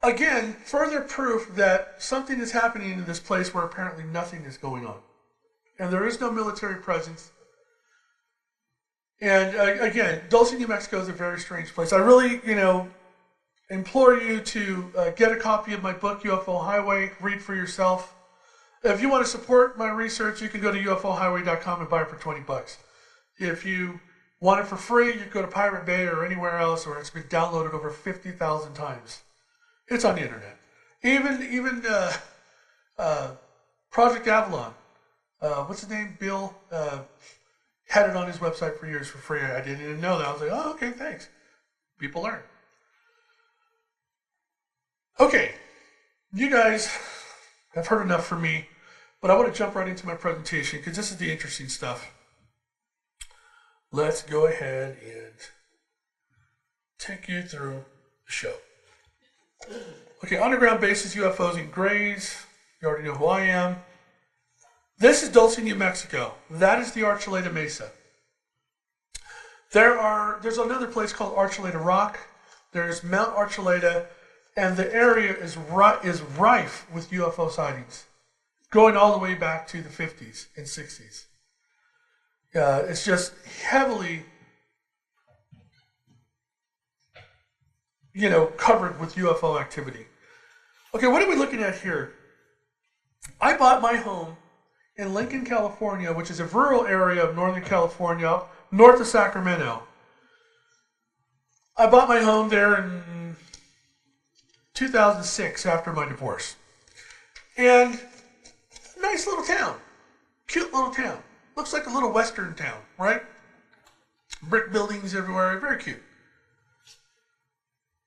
again, further proof that something is happening in this place where apparently nothing is going on. And there is no military presence. And again, Dulce, New Mexico is a very strange place. I really, implore you to get a copy of my book, UFO Highway, read for yourself. If you want to support my research, you can go to ufohighway.com and buy it for $20. If you want it for free, you can go to Pirate Bay or anywhere else where it's been downloaded over 50,000 times. It's on the internet. Even Project Avalon. What's his name? Bill had it on his website for years for free. I didn't even know that. I was like, oh, okay, thanks. People learn. Okay, you guys have heard enough from me, but I want to jump right into my presentation because this is the interesting stuff. Let's go ahead and take you through the show. Okay, underground bases, UFOs and grays. You already know who I am. This is Dulce, New Mexico. That is the Archuleta Mesa. There's another place called Archuleta Rock. There's Mount Archuleta, and the area is rife with UFO sightings, going all the way back to the 50s and 60s. It's just heavily, covered with UFO activity. Okay, what are we looking at here? I bought my home in Lincoln, California, which is a rural area of Northern California, north of Sacramento. I bought my home there in 2006 after my divorce. And nice little town. Cute little town. Looks like a little western town, right? Brick buildings everywhere. Very cute.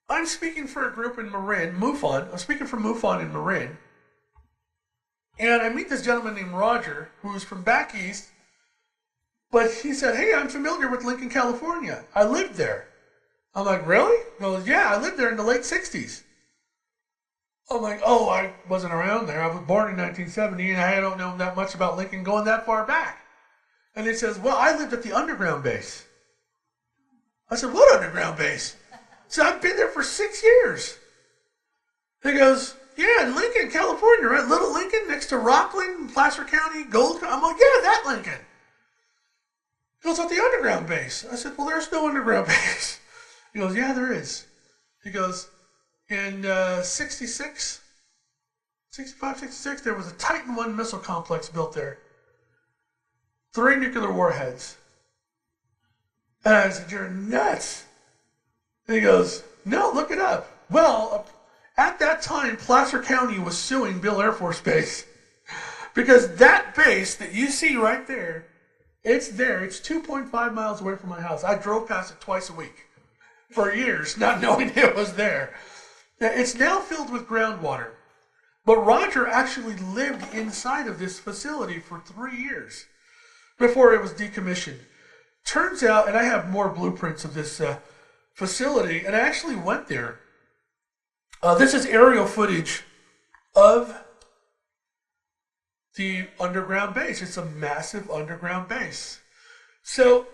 I'm speaking for a group in Marin, MUFON. I'm speaking for MUFON in Marin. And I meet this gentleman named Roger, who's from back east. But he said, hey, I'm familiar with Lincoln, California. I lived there. I'm like, really? He goes, yeah, I lived there in the late 60s. I'm like, oh, I wasn't around there. I was born in 1970, and I don't know that much about Lincoln going that far back. And he says, well, I lived at the underground base. I said, what underground base? So I've been there for 6 years. He goes, yeah, in Lincoln, California, right? Little Lincoln next to Rockland, Placer County, Gold. I'm like, yeah, that Lincoln. He goes, at the underground base. I said, well, there's no underground base. He goes, yeah, there is. He goes, in 65, 66, there was a Titan I missile complex built there. 3 nuclear warheads. And I said, you're nuts. And he goes, no, look it up. Well, at that time, Placer County was suing Bill Air Force Base because that base that you see right there, it's there. It's 2.5 miles away from my house. I drove past it twice a week. for years, not knowing it was there. It's now filled with groundwater. But Roger actually lived inside of this facility for 3 years before it was decommissioned. Turns out, and I have more blueprints of this facility, and I actually went there. This is aerial footage of the underground base. It's a massive underground base. So,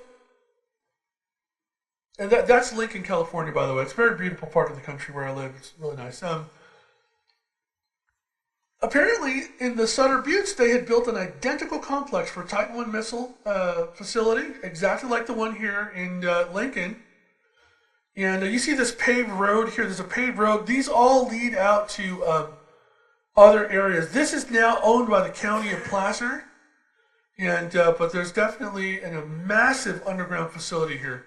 and that's Lincoln, California, by the way. It's a very beautiful part of the country where I live. It's really nice. Apparently, in the Sutter Buttes, they had built an identical complex for a Titan I missile facility, exactly like the one here in Lincoln. And you see this paved road here. There's a paved road. These all lead out to other areas. This is now owned by the county of Placer, and but there's definitely a massive underground facility here.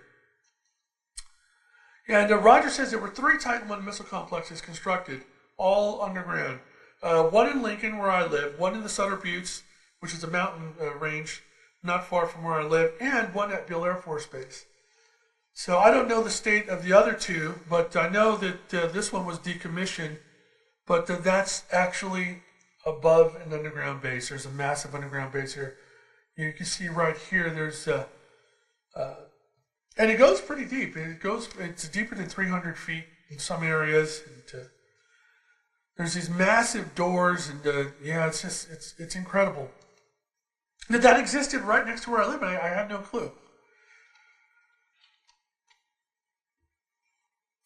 And Roger says there were 3 Titan I missile complexes constructed, all underground. One in Lincoln, where I live, one in the Sutter Buttes, which is a mountain range not far from where I live, and one at Beale Air Force Base. So I don't know the state of the other 2, but I know that this one was decommissioned, but that's actually above an underground base. There's a massive underground base here. You can see right here, there's, and it goes pretty deep. It's deeper than 300 feet in some areas. And, there's these massive doors, and yeah, it's incredible. That existed right next to where I live, and I had no clue.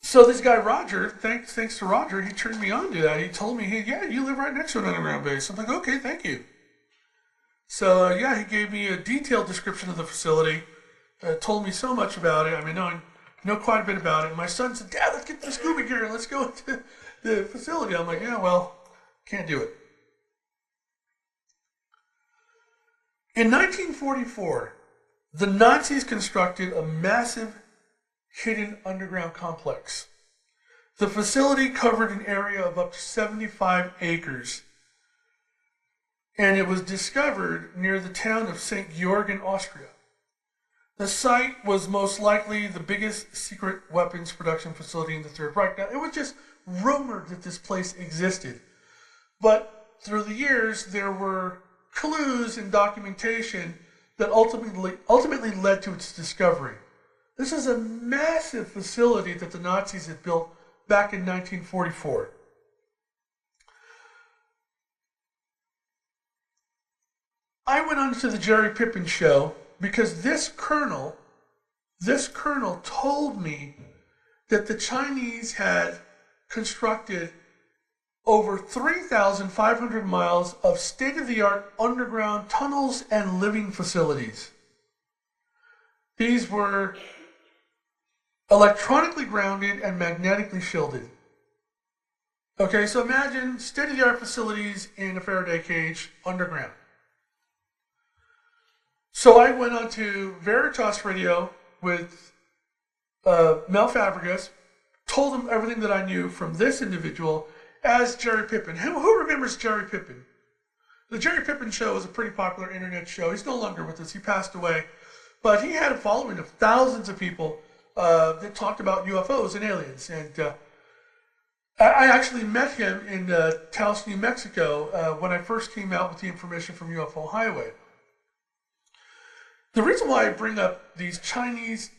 So this guy Roger, thanks to Roger, he turned me on to that. He told me, hey, yeah, you live right next to an underground base. I'm like, okay, thank you. So yeah, he gave me a detailed description of the facility. Told me so much about it. I mean, I know quite a bit about it. My son said, Dad, let's get the scuba gear and let's go into the facility. I'm like, yeah, well, can't do it. In 1944, the Nazis constructed a massive hidden underground complex. The facility covered an area of up to 75 acres, and it was discovered near the town of St. Georg in Austria. The site was most likely the biggest secret weapons production facility in the Third Reich. Now, it was just rumored that this place existed, but through the years there were clues and documentation that ultimately led to its discovery. This is a massive facility that the Nazis had built back in 1944. I went on to the Jerry Pippin show because this colonel told me that the Chinese had constructed over 3,500 miles of state-of-the-art underground tunnels and living facilities. These were electronically grounded and magnetically shielded. Okay, so imagine state-of-the-art facilities in a Faraday cage underground. So I went on to Veritas Radio with Mel Fabregas, told him everything that I knew from this individual as Jerry Pippin. Who remembers Jerry Pippin? The Jerry Pippin show was a pretty popular internet show. He's no longer with us. He passed away. But he had a following of thousands of people that talked about UFOs and aliens. And I actually met him in Taos, New Mexico when I first came out with the information from UFO Highway. The reason why I bring up these Chinese,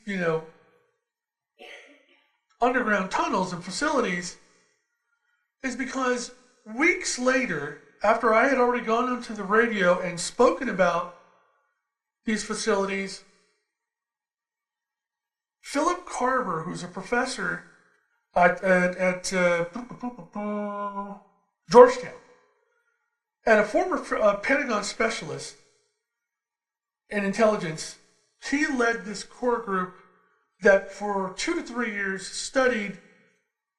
underground tunnels and facilities is because weeks later, after I had already gone onto the radio and spoken about these facilities, Philip Carver, who's a professor at Georgetown and a former Pentagon specialist in intelligence, he led this core group that for 2 to 3 years studied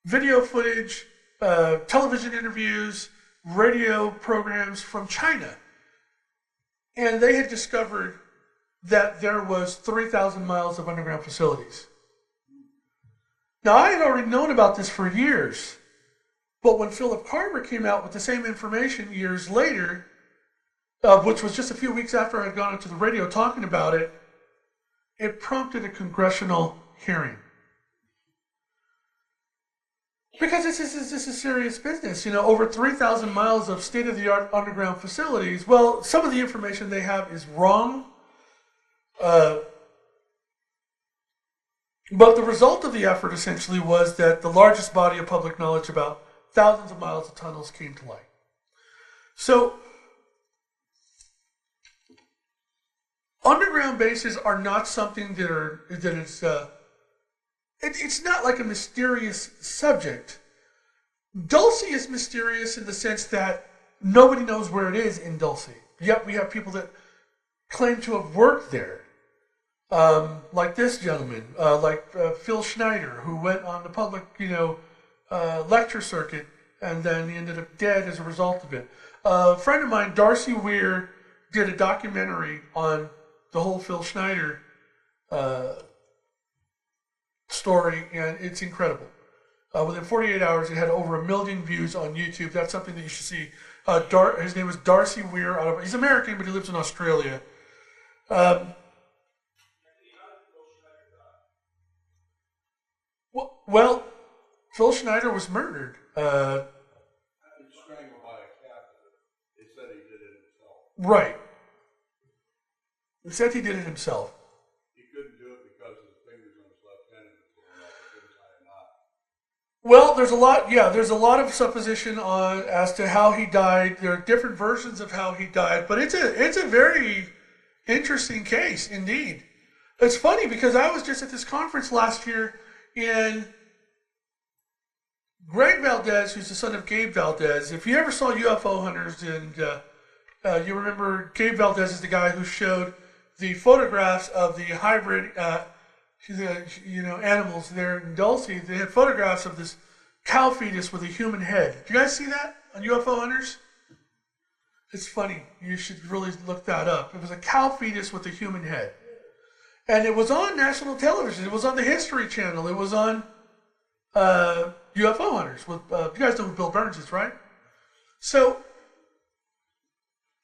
video footage, television interviews, radio programs from China. And they had discovered that there was 3,000 miles of underground facilities. Now, I had already known about this for years, but when Philip Carver came out with the same information years later, which was just a few weeks after I had gone into the radio talking about it, it prompted a congressional hearing. Because this is serious business. Over 3,000 miles of state-of-the-art underground facilities. Well, some of the information they have is wrong. But the result of the effort essentially was that the largest body of public knowledge about thousands of miles of tunnels came to light. So, underground bases are not something it's not like a mysterious subject. Dulce is mysterious in the sense that nobody knows where it is in Dulce. Yet we have people that claim to have worked there. Like this gentleman, like Phil Schneider, who went on the public, lecture circuit, and then he ended up dead as a result of it. A friend of mine, Darcy Weir, did a documentary on the whole Phil Schneider story, and it's incredible. Within 48 hours, it had over 1 million views on YouTube. That's something that you should see. His name is Darcy Weir. He's American, but he lives in Australia. Well, Phil Schneider was murdered. Strangled by a catheter. They said he did it himself. Right. He said he did it himself. He couldn't do it because his fingers on his left hand couldn't tie a knot. Well, there's a lot of supposition as to how he died. There are different versions of how he died, but it's a very interesting case indeed. It's funny because I was just at this conference last year, and Greg Valdez, who's the son of Gabe Valdez, if you ever saw UFO Hunters, and you remember Gabe Valdez is the guy who showed the photographs of the hybrid, animals there in Dulce. They had photographs of this cow fetus with a human head. Did you guys see that on UFO Hunters? It's funny. You should really look that up. It was a cow fetus with a human head. And it was on national television. It was on the History Channel. It was on UFO Hunters. You guys know who Bill Burns is, right? So,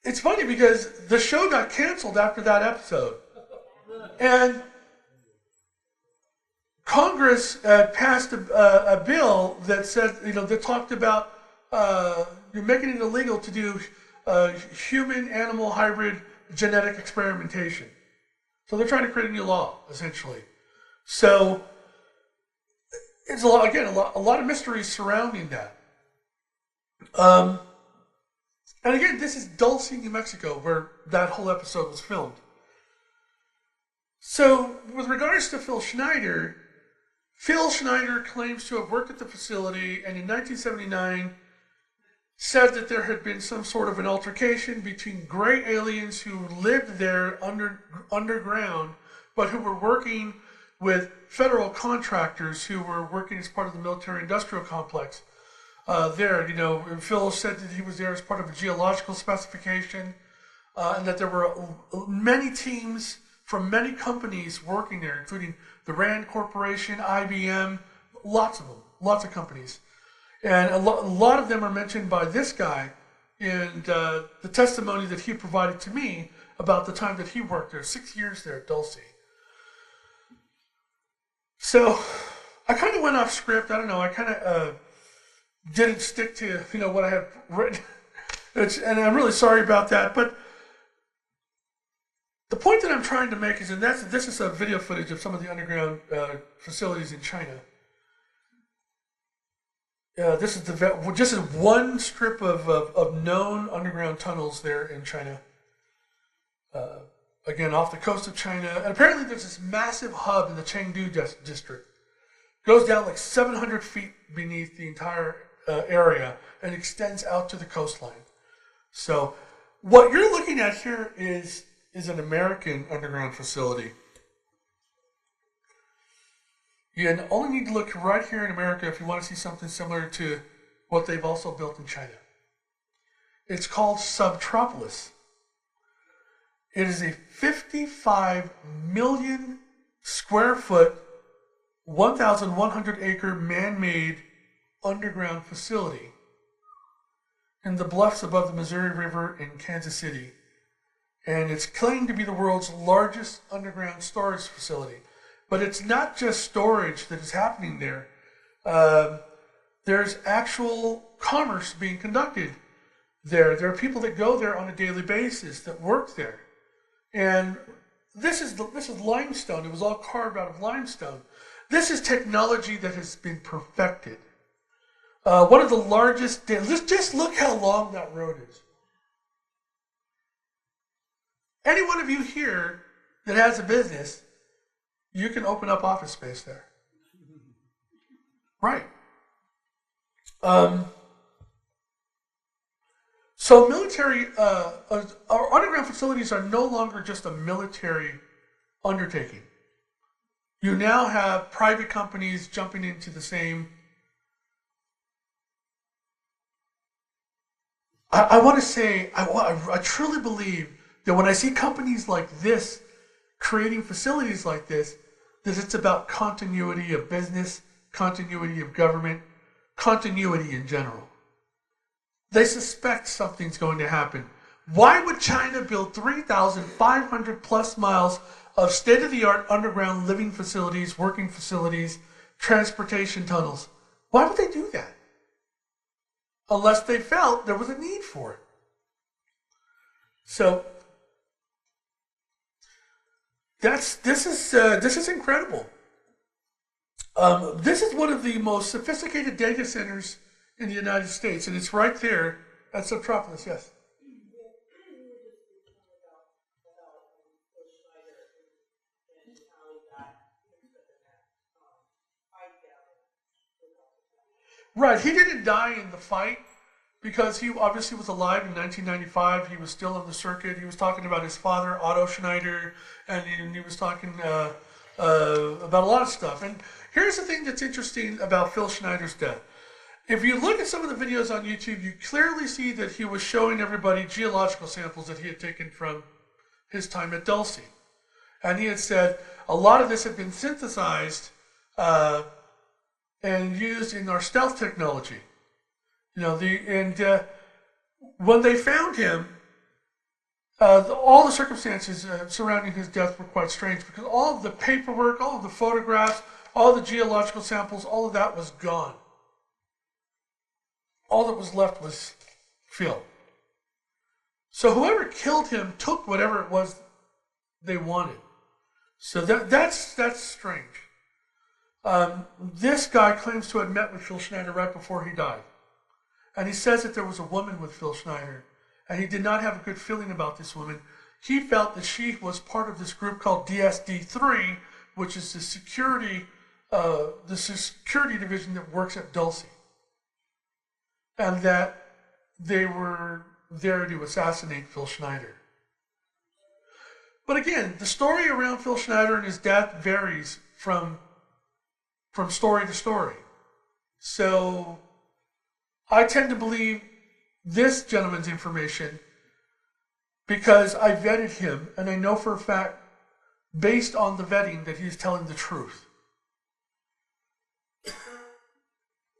it's funny because the show got canceled after that episode. And Congress passed a bill that said, that talked about you're making it illegal to do human-animal hybrid genetic experimentation. So they're trying to create a new law, essentially. So it's a lot of mysteries surrounding that. And again, this is Dulce, New Mexico, where that whole episode was filmed. So with regards to Phil Schneider claims to have worked at the facility, and in 1979 said that there had been some sort of an altercation between gray aliens who lived there underground, but who were working with federal contractors who were working as part of the military-industrial complex there. Phil said that he was there as part of a geological specification, and that there were many teams from many companies working there, including the Rand Corporation, IBM, lots of them, lots of companies. And a lot of them are mentioned by this guy in the testimony that he provided to me about the time that he worked there, 6 years there at Dulce. So I kind of went off script. I don't know. I kind of didn't stick to what I had written, and I'm really sorry about that. But the point that I'm trying to make is, and this is a video footage of some of the underground facilities in China. This is one strip of known underground tunnels there in China. Again, off the coast of China. And apparently there's this massive hub in the Chengdu district. It goes down like 700 feet beneath the entire area and extends out to the coastline. So what you're looking at here is an American underground facility. You only need to look right here in America if you want to see something similar to what they've also built in China. It's called Subtropolis. It is a 55 million square foot, 1,100 acre man-made underground facility in the bluffs above the Missouri River in Kansas City. And it's claimed to be the world's largest underground storage facility. But it's not just storage that is happening there. There's actual commerce being conducted there. There are people that go there on a daily basis that work there. And this is limestone. It was all carved out of limestone. This is technology that has been perfected. One of the largest, just look how long that road is. Any one of you here that has a business, you can open up office space there. Right. So military, our underground facilities are no longer just a military undertaking. You now have private companies jumping into the same. I want to say, I truly believe that when I see companies like this creating facilities like this, that it's about continuity of business, continuity of government, continuity in general. They suspect something's going to happen. Why would China build 3,500 plus miles of state-of-the-art underground living facilities, working facilities, transportation tunnels? Why would they do that? Unless they felt there was a need for it. So this is incredible. This is one of the most sophisticated data centers in the United States, and it's right there at Subtropolis. Yes. Right, he didn't die in the fight because he obviously was alive in 1995. He was still on the circuit. He was talking about his father, Otto Schneider, and he was talking about a lot of stuff. And here's the thing that's interesting about Phil Schneider's death. If you look at some of the videos on YouTube, you clearly see that he was showing everybody geological samples that he had taken from his time at Dulce. And he had said a lot of this had been synthesized and used in our stealth technology. You know, when they found him, all the circumstances surrounding his death were quite strange because all of the paperwork, all of the photographs, all the geological samples, all of that was gone. All that was left was Phil. So whoever killed him took whatever it was they wanted. So that's strange. This guy claims to have met with Phil Schneider right before he died. And he says that there was a woman with Phil Schneider, and he did not have a good feeling about this woman. He felt that she was part of this group called DSD-3, which is the security division that works at Dulce. And that they were there to assassinate Phil Schneider. But again, the story around Phil Schneider and his death varies from story to story. So I tend to believe this gentleman's information because I vetted him and I know for a fact, based on the vetting, that he's telling the truth.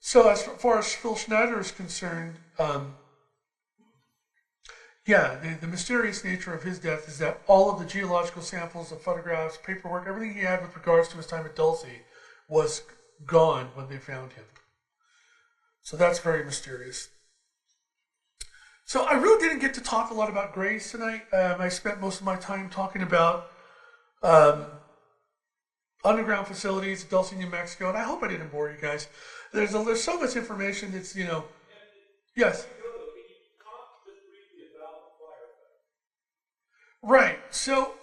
So as far as Phil Schneider is concerned, the mysterious nature of his death is that all of the geological samples, the photographs, paperwork, everything he had with regards to his time at Dulce was gone when they found him. So that's very mysterious. So I really didn't get to talk a lot about graves tonight. I spent most of my time talking about underground facilities, Dulce, New Mexico, and I hope I didn't bore you guys. There's so much information that's, yes. Right, so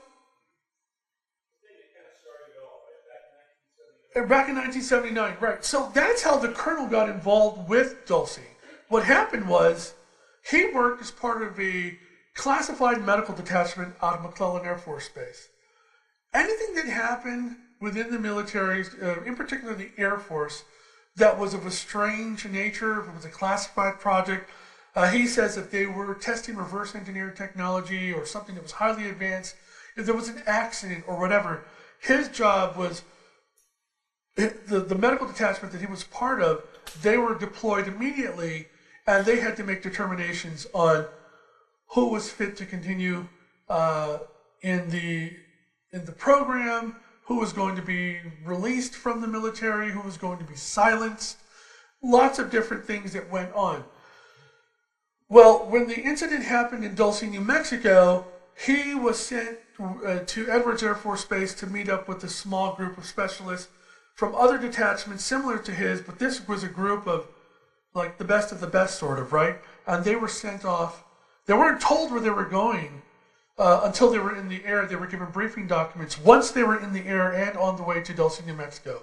back in 1979, right. So that's how the colonel got involved with Dulce. What happened was he worked as part of a classified medical detachment out of McClellan Air Force Base. Anything that happened within the military, in particular the Air Force, that was of a strange nature, if it was a classified project, he says that they were testing reverse engineered technology or something that was highly advanced, if there was an accident or whatever, his job was, the medical detachment that he was part of, they were deployed immediately and they had to make determinations on who was fit to continue in the program, who was going to be released from the military, who was going to be silenced. lots of different things that went on. Well, when the incident happened in Dulce, New Mexico, he was sent to Edwards Air Force Base to meet up with a small group of specialists from other detachments similar to his, but this was a group of like the best of the best, sort of, right? And they were sent off. They weren't told where they were going until they were in the air. They were given briefing documents once they were in the air and on the way to Dulce, New Mexico.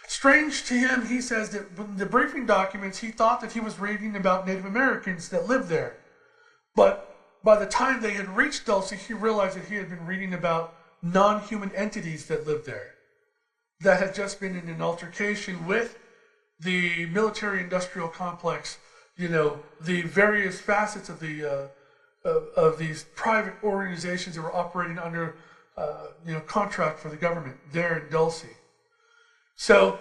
Strange to him, he says that in the briefing documents, he thought that he was reading about Native Americans that lived there. But by the time they had reached Dulce, he realized that he had been reading about non-human entities that lived there, that had just been in an altercation with the military-industrial complex, the various facets of these private organizations that were operating under, contract for the government there in Dulce. So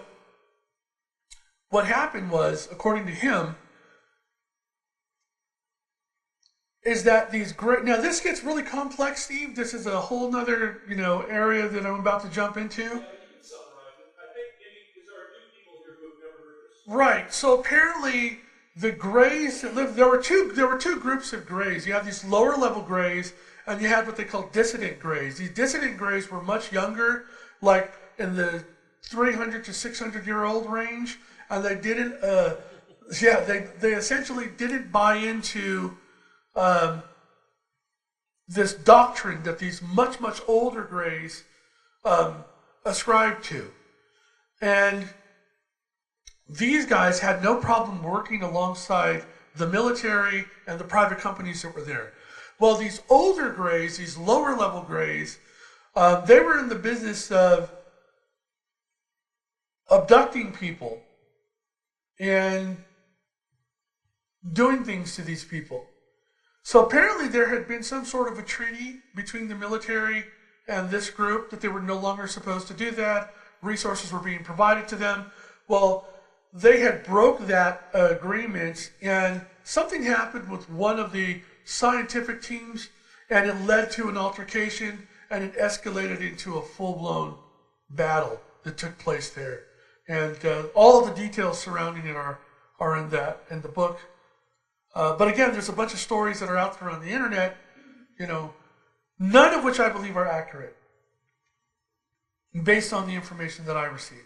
what happened was, according to him, is that these great... Now, this gets really complex, Steve. This is a whole nother, area that I'm about to jump into. Yeah, you can summarize it. I think maybe because there are new people here who have never heard this. Right. So apparently the Greys that lived... There were two groups of Greys. You have these lower level Greys, and you had what they call dissident Greys. These dissident Greys were much younger, like in the 300 to 600-year-old range, and they didn't, they essentially didn't buy into this doctrine that these much, much older Greys ascribed to. And these guys had no problem working alongside the military and the private companies that were there. Well, these older Greys, these lower level Greys, they were in the business of abducting people and doing things to these people. So apparently there had been some sort of a treaty between the military and this group that they were no longer supposed to do that. Resources were being provided to them. Well, they had broke that agreement, and something happened with one of the scientific teams, and it led to an altercation, and it escalated into a full-blown battle that took place there. And all of the details surrounding it are in the book. But again, there's a bunch of stories that are out there on the internet, none of which I believe are accurate, based on the information that I received,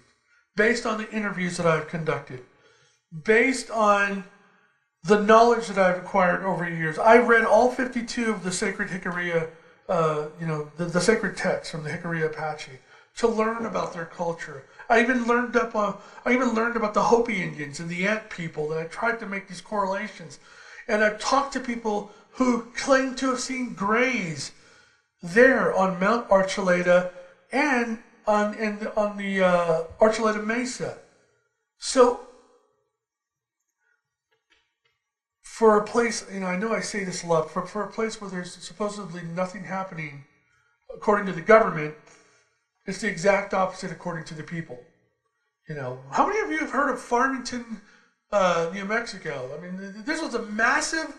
based on the interviews that I've conducted, based on the knowledge that I've acquired over years. I read all 52 of the sacred Jicarilla, the sacred texts from the Jicarilla Apache to learn about their culture. I even learned about the Hopi Indians and the Ant people, and I tried to make these correlations. And I've talked to people who claim to have seen Greys there on Mount Archuleta and on the Archuleta Mesa. So for a place, I know I say this a lot, for a place where there's supposedly nothing happening, according to the government, it's the exact opposite according to the people. How many of you have heard of Farmington, New Mexico? I mean, this was a massive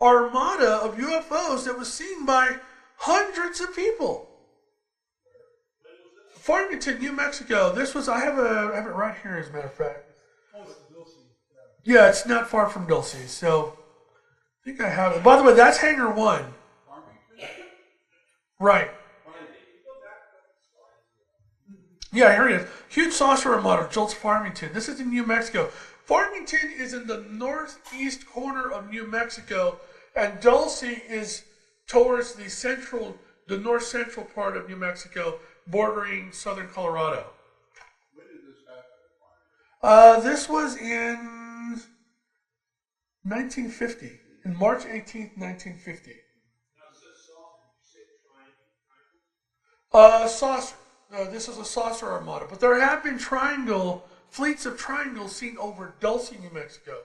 armada of UFOs that was seen by hundreds of people. Farmington, New Mexico. This was, I have it right here, as a matter of fact. Yeah, it's not far from Dulce, so I think I have it. By the way, that's Hangar 1. Right. Yeah, here it is. Huge saucer armada jolts Farmington. This is in New Mexico. Farmington is in the northeast corner of New Mexico, and Dulce is towards the north central part of New Mexico, bordering southern Colorado. When did this happen? This was in 1950, in March 18th, 1950. Saucer. This is a saucer armada, but there have been fleets of triangles seen over Dulce, New Mexico.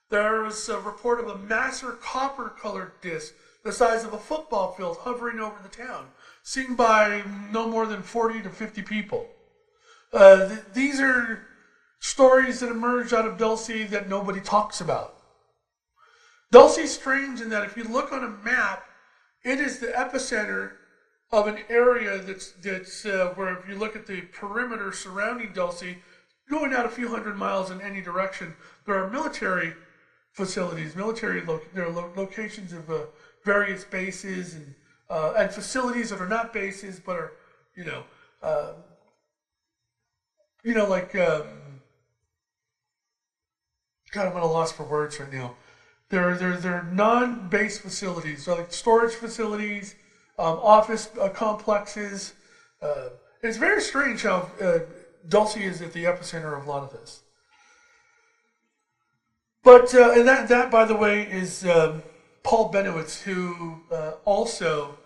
There was a report of a massive copper-colored disc the size of a football field hovering over the town, seen by no more than 40 to 50 people. These are stories that emerge out of Dulce that nobody talks about. Dulce is strange in that if you look on a map, it is the epicenter of an area that's where if you look at the perimeter surrounding Dulce, going out a few hundred miles in any direction, there are military facilities, locations of various bases and facilities that are not bases but are, like, God, I'm at a loss for words right now. They're non-base facilities, so like storage facilities, office complexes. It's very strange how Dulce is at the epicenter of a lot of this. But and that by the way is Paul Benowitz, who also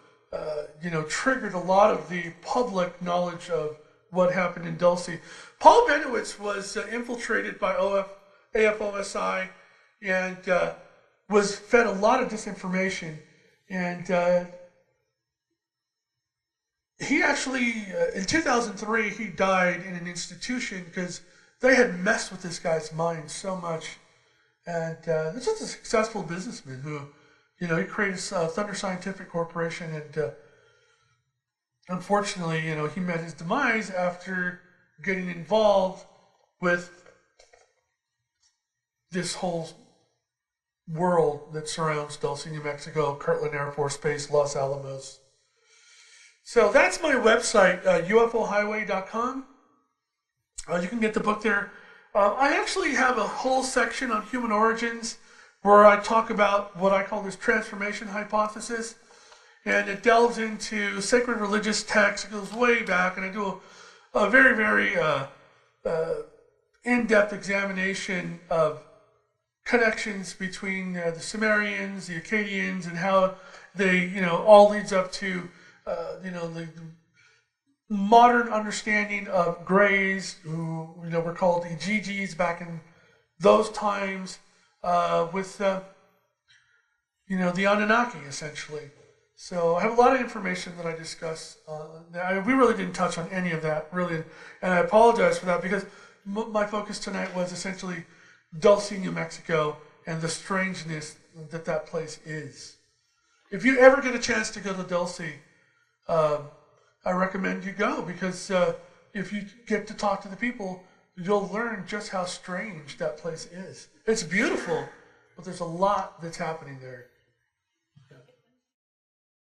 triggered a lot of the public knowledge of what happened in Dulce. Paul Benowitz was infiltrated by AFOSI and was fed a lot of disinformation, and he actually in 2003 he died in an institution because they had messed with this guy's mind so much. And this was a successful businessman who, he created Thunder Scientific Corporation, and unfortunately, he met his demise after getting involved with this whole world that surrounds Dulce, New Mexico, Kirtland Air Force Base, Los Alamos. So that's my website, UFOhighway.com. You can get the book there. I actually have a whole section on human origins where I talk about what I call this transformation hypothesis. And it delves into sacred religious texts. It goes way back, and I do a very, very in-depth examination of connections between the Sumerians, the Akkadians, and how they, all leads up to, the modern understanding of Greys, who were called Igigis back in those times, with the Anunnaki essentially. So I have a lot of information that I discuss. We really didn't touch on any of that really, and I apologize for that because my focus tonight was essentially Dulce, New Mexico, and the strangeness that place is. If you ever get a chance to go to Dulce, I recommend you go because if you get to talk to the people, you'll learn just how strange that place is. It's beautiful, but there's a lot that's happening there.